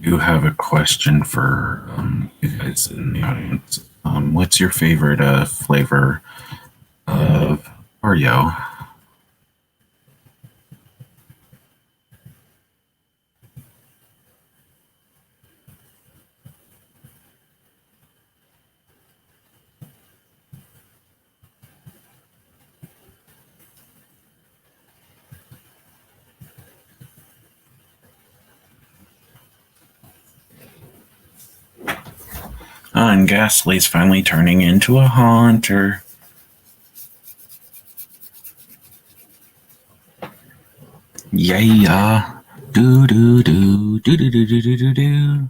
do have a question for you guys in the audience. What's your favorite flavor of Oreo? And Ghastly's finally turning into a haunter. Yeah. Do do do do do do do do do do.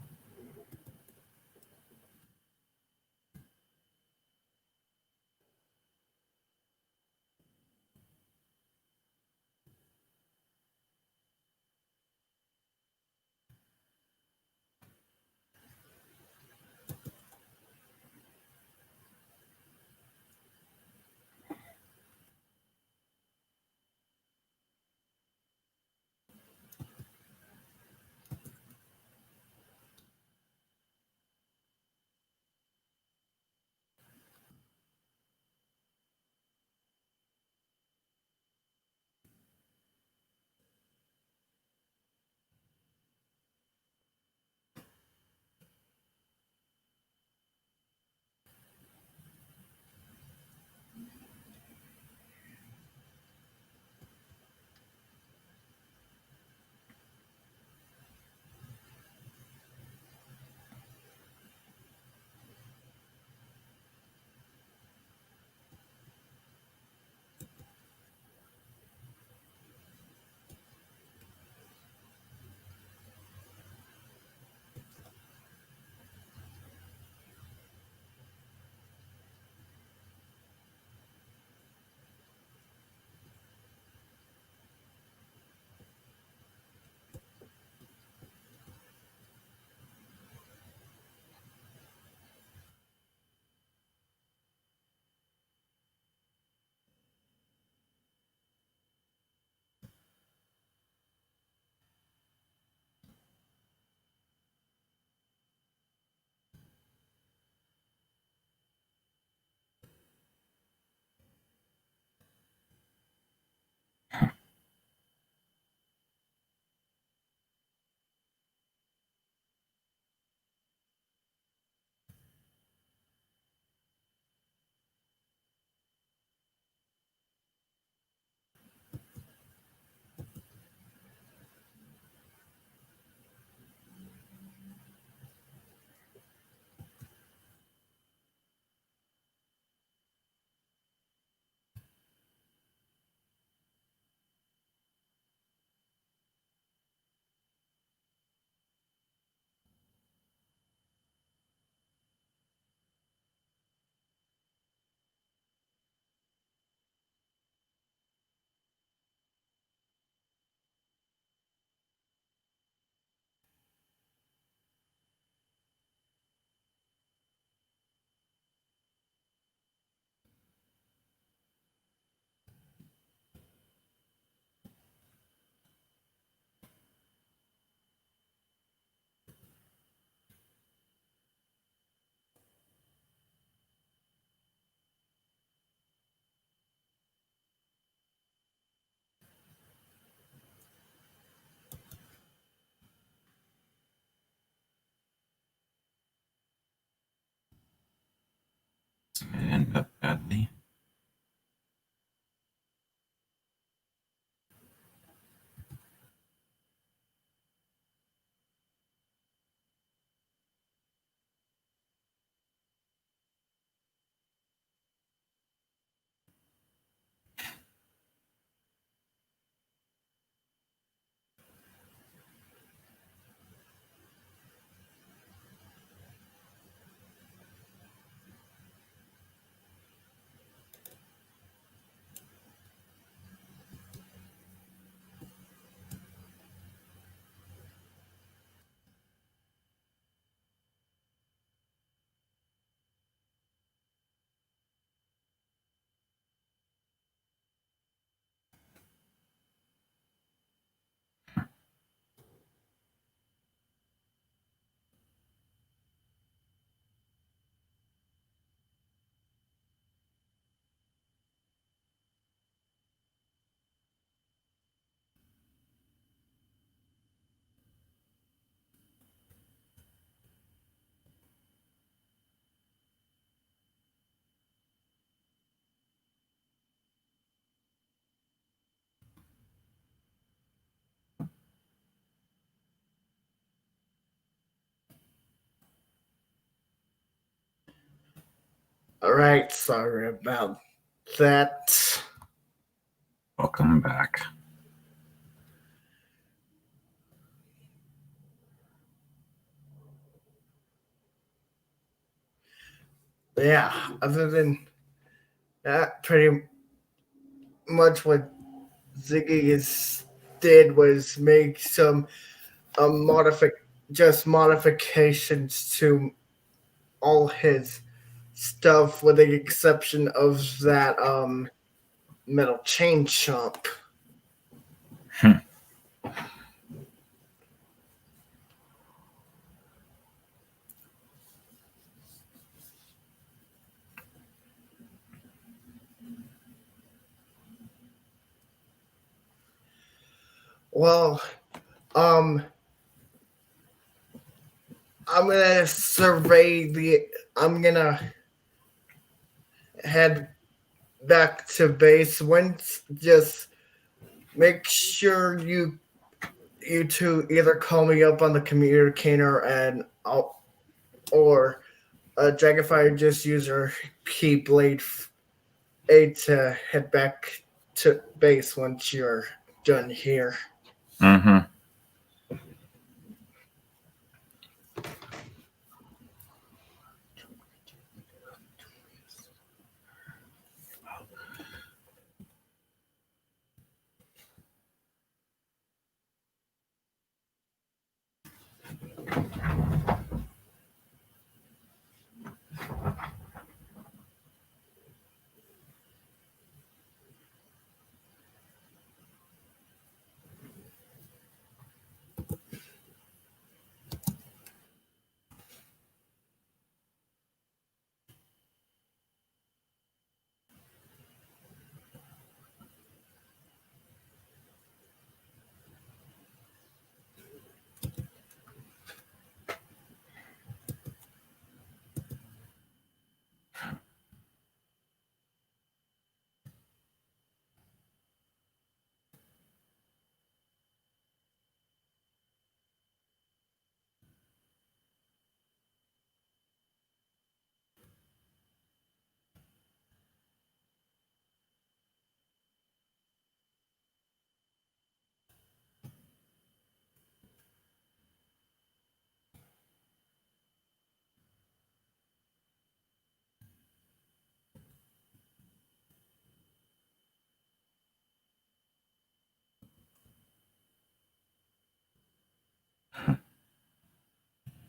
End up badly. All right, sorry about that. Welcome back. Yeah, other than that, pretty much what did was make some modifications to all his stuff, with the exception of that metal chain chomp. Hmm. Well, um, I'm gonna survey the. I'm gonna head back to base once. Just make sure you two either call me up on the communicator and I'll or Dragonfire just use your Keyblade A to head back to base once you're done here. Mm-hmm.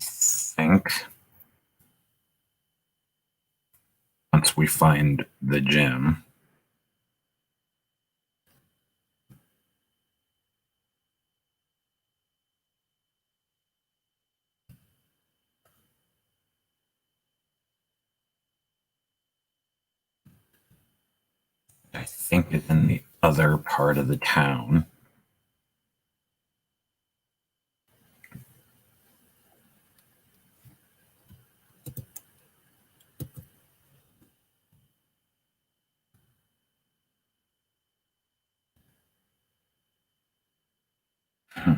Think once we find the gym, I think it's in the other part of the town. Hmm.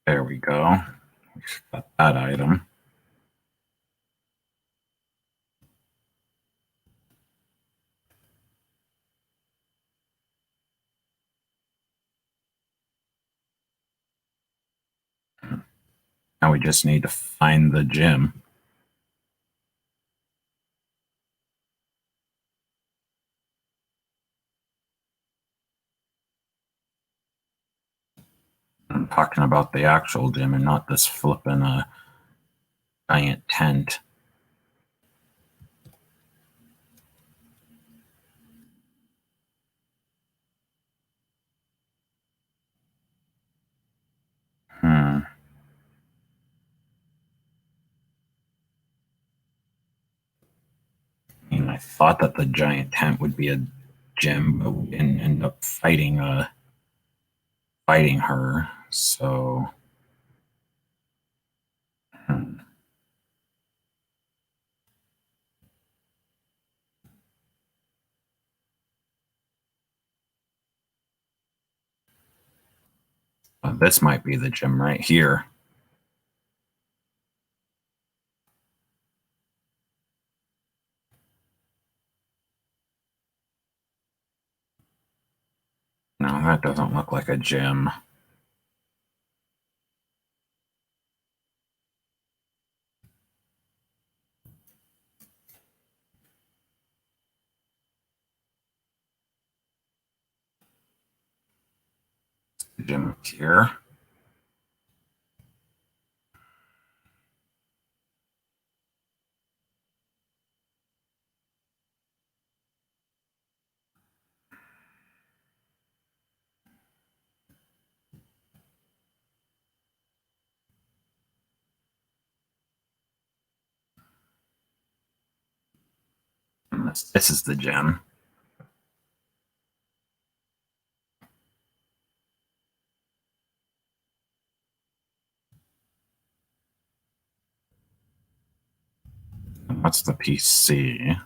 There we go. We got that item. Now we just need to find the gym. I'm talking about the actual gym and not this flipping giant tent. Hmm. I mean, I thought that the giant tent would be a gym, but we didn't end up fighting her. So, hmm. This might be the gym right here. No, that doesn't look like a gym. Gym here. And this is the gym. And what's the PC?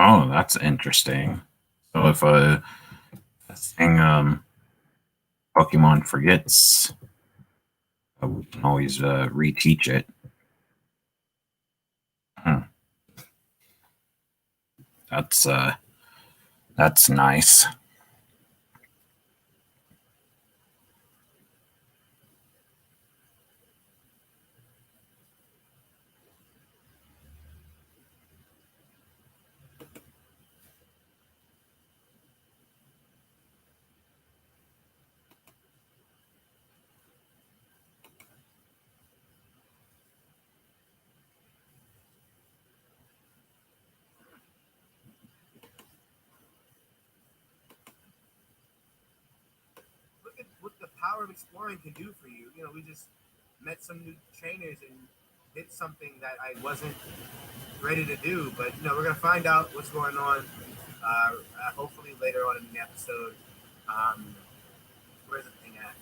Oh, that's interesting. So if a thing Pokemon forgets, we can always reteach it. Hmm. That's nice. Look at what the power of exploring can do for you. You know, we just met some new trainers and did something that I wasn't ready to do. But you know, we're gonna find out what's going on. Hopefully later on in the episode. Where's the thing at?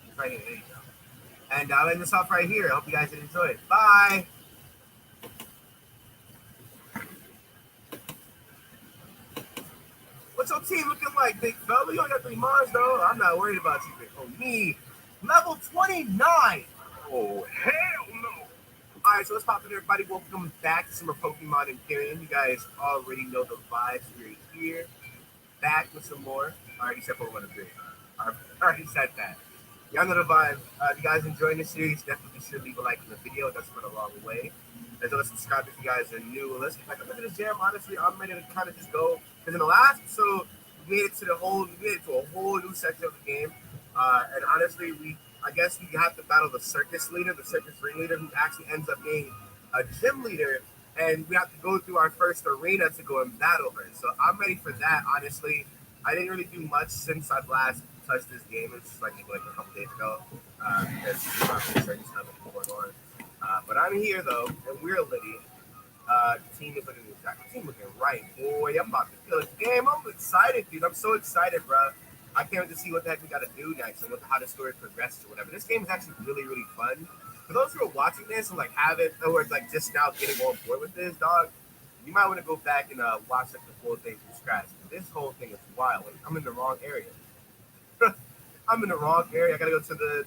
It's right here. There you go. And I'll end this off right here. I hope you guys did enjoy it. Bye. What's your team looking like, big fella? You only got 3 Mars, though. I'm not worried about you, big. Oh, me. Level 29. Oh, hell no. All right, so let's pop in, everybody. Welcome back to some more Pokemon Empyrean. You guys already know the vibes. We're here, back with some more. I already said Pokemon Empyrean. I already said that. Y'all know the vibe. If you guys enjoying this series, definitely be sure to leave a like in the video. That's went a long way. As well as subscribe if you guys are new. Let's get back up into this jam. Honestly, I'm ready to kind of just go. Because in the last episode, we made it to a whole new section of the game. And honestly, I guess we have to battle the circus ringleader, who actually ends up being a gym leader. And we have to go through our first arena to go and battle her. So I'm ready for that, honestly. I didn't really do much since I've last touched this game. It's just like a couple days ago. Because circus stuff going on. But I'm here, though, and we're Liddy. The team is looking right. Boy, I'm about to kill this game. I'm excited, dude. I'm so excited, bro. I can't wait to see what the heck we got to do next and how the story progresses or whatever. This game is actually really, really fun. For those who are watching this and or like just now getting on board with this, dog, you might want to go back and watch like the full thing from scratch. This whole thing is wild. Like, I'm in the wrong area. I'm in the wrong area. I gotta go to the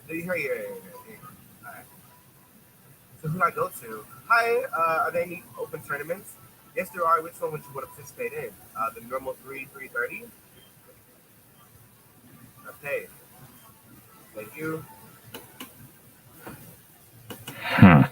here. All right. So who do I go to? Hi, are there any open tournaments? Yes, there are. Which one would you want to participate in? The normal 330? Okay. Thank you. Hmm.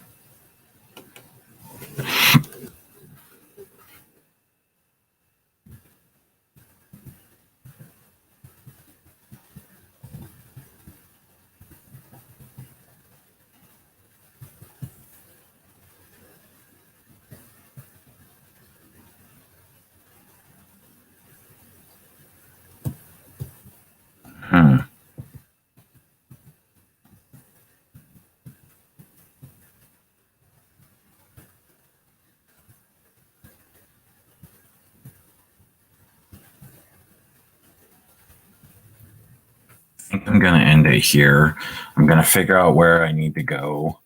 think I'm going to end it here. I'm going to figure out where I need to go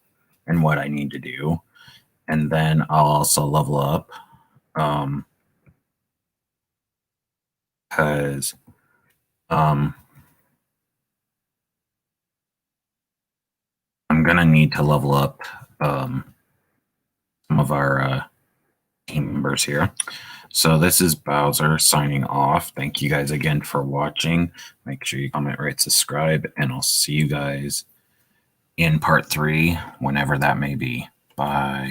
and what I need to do. And then I'll also level up. Because I'm going to need to level up some of our team members here. So this is Bowser signing off. Thank you guys again for watching. Make sure you comment, rate, subscribe, and I'll see you guys in part 3, whenever that may be. Bye.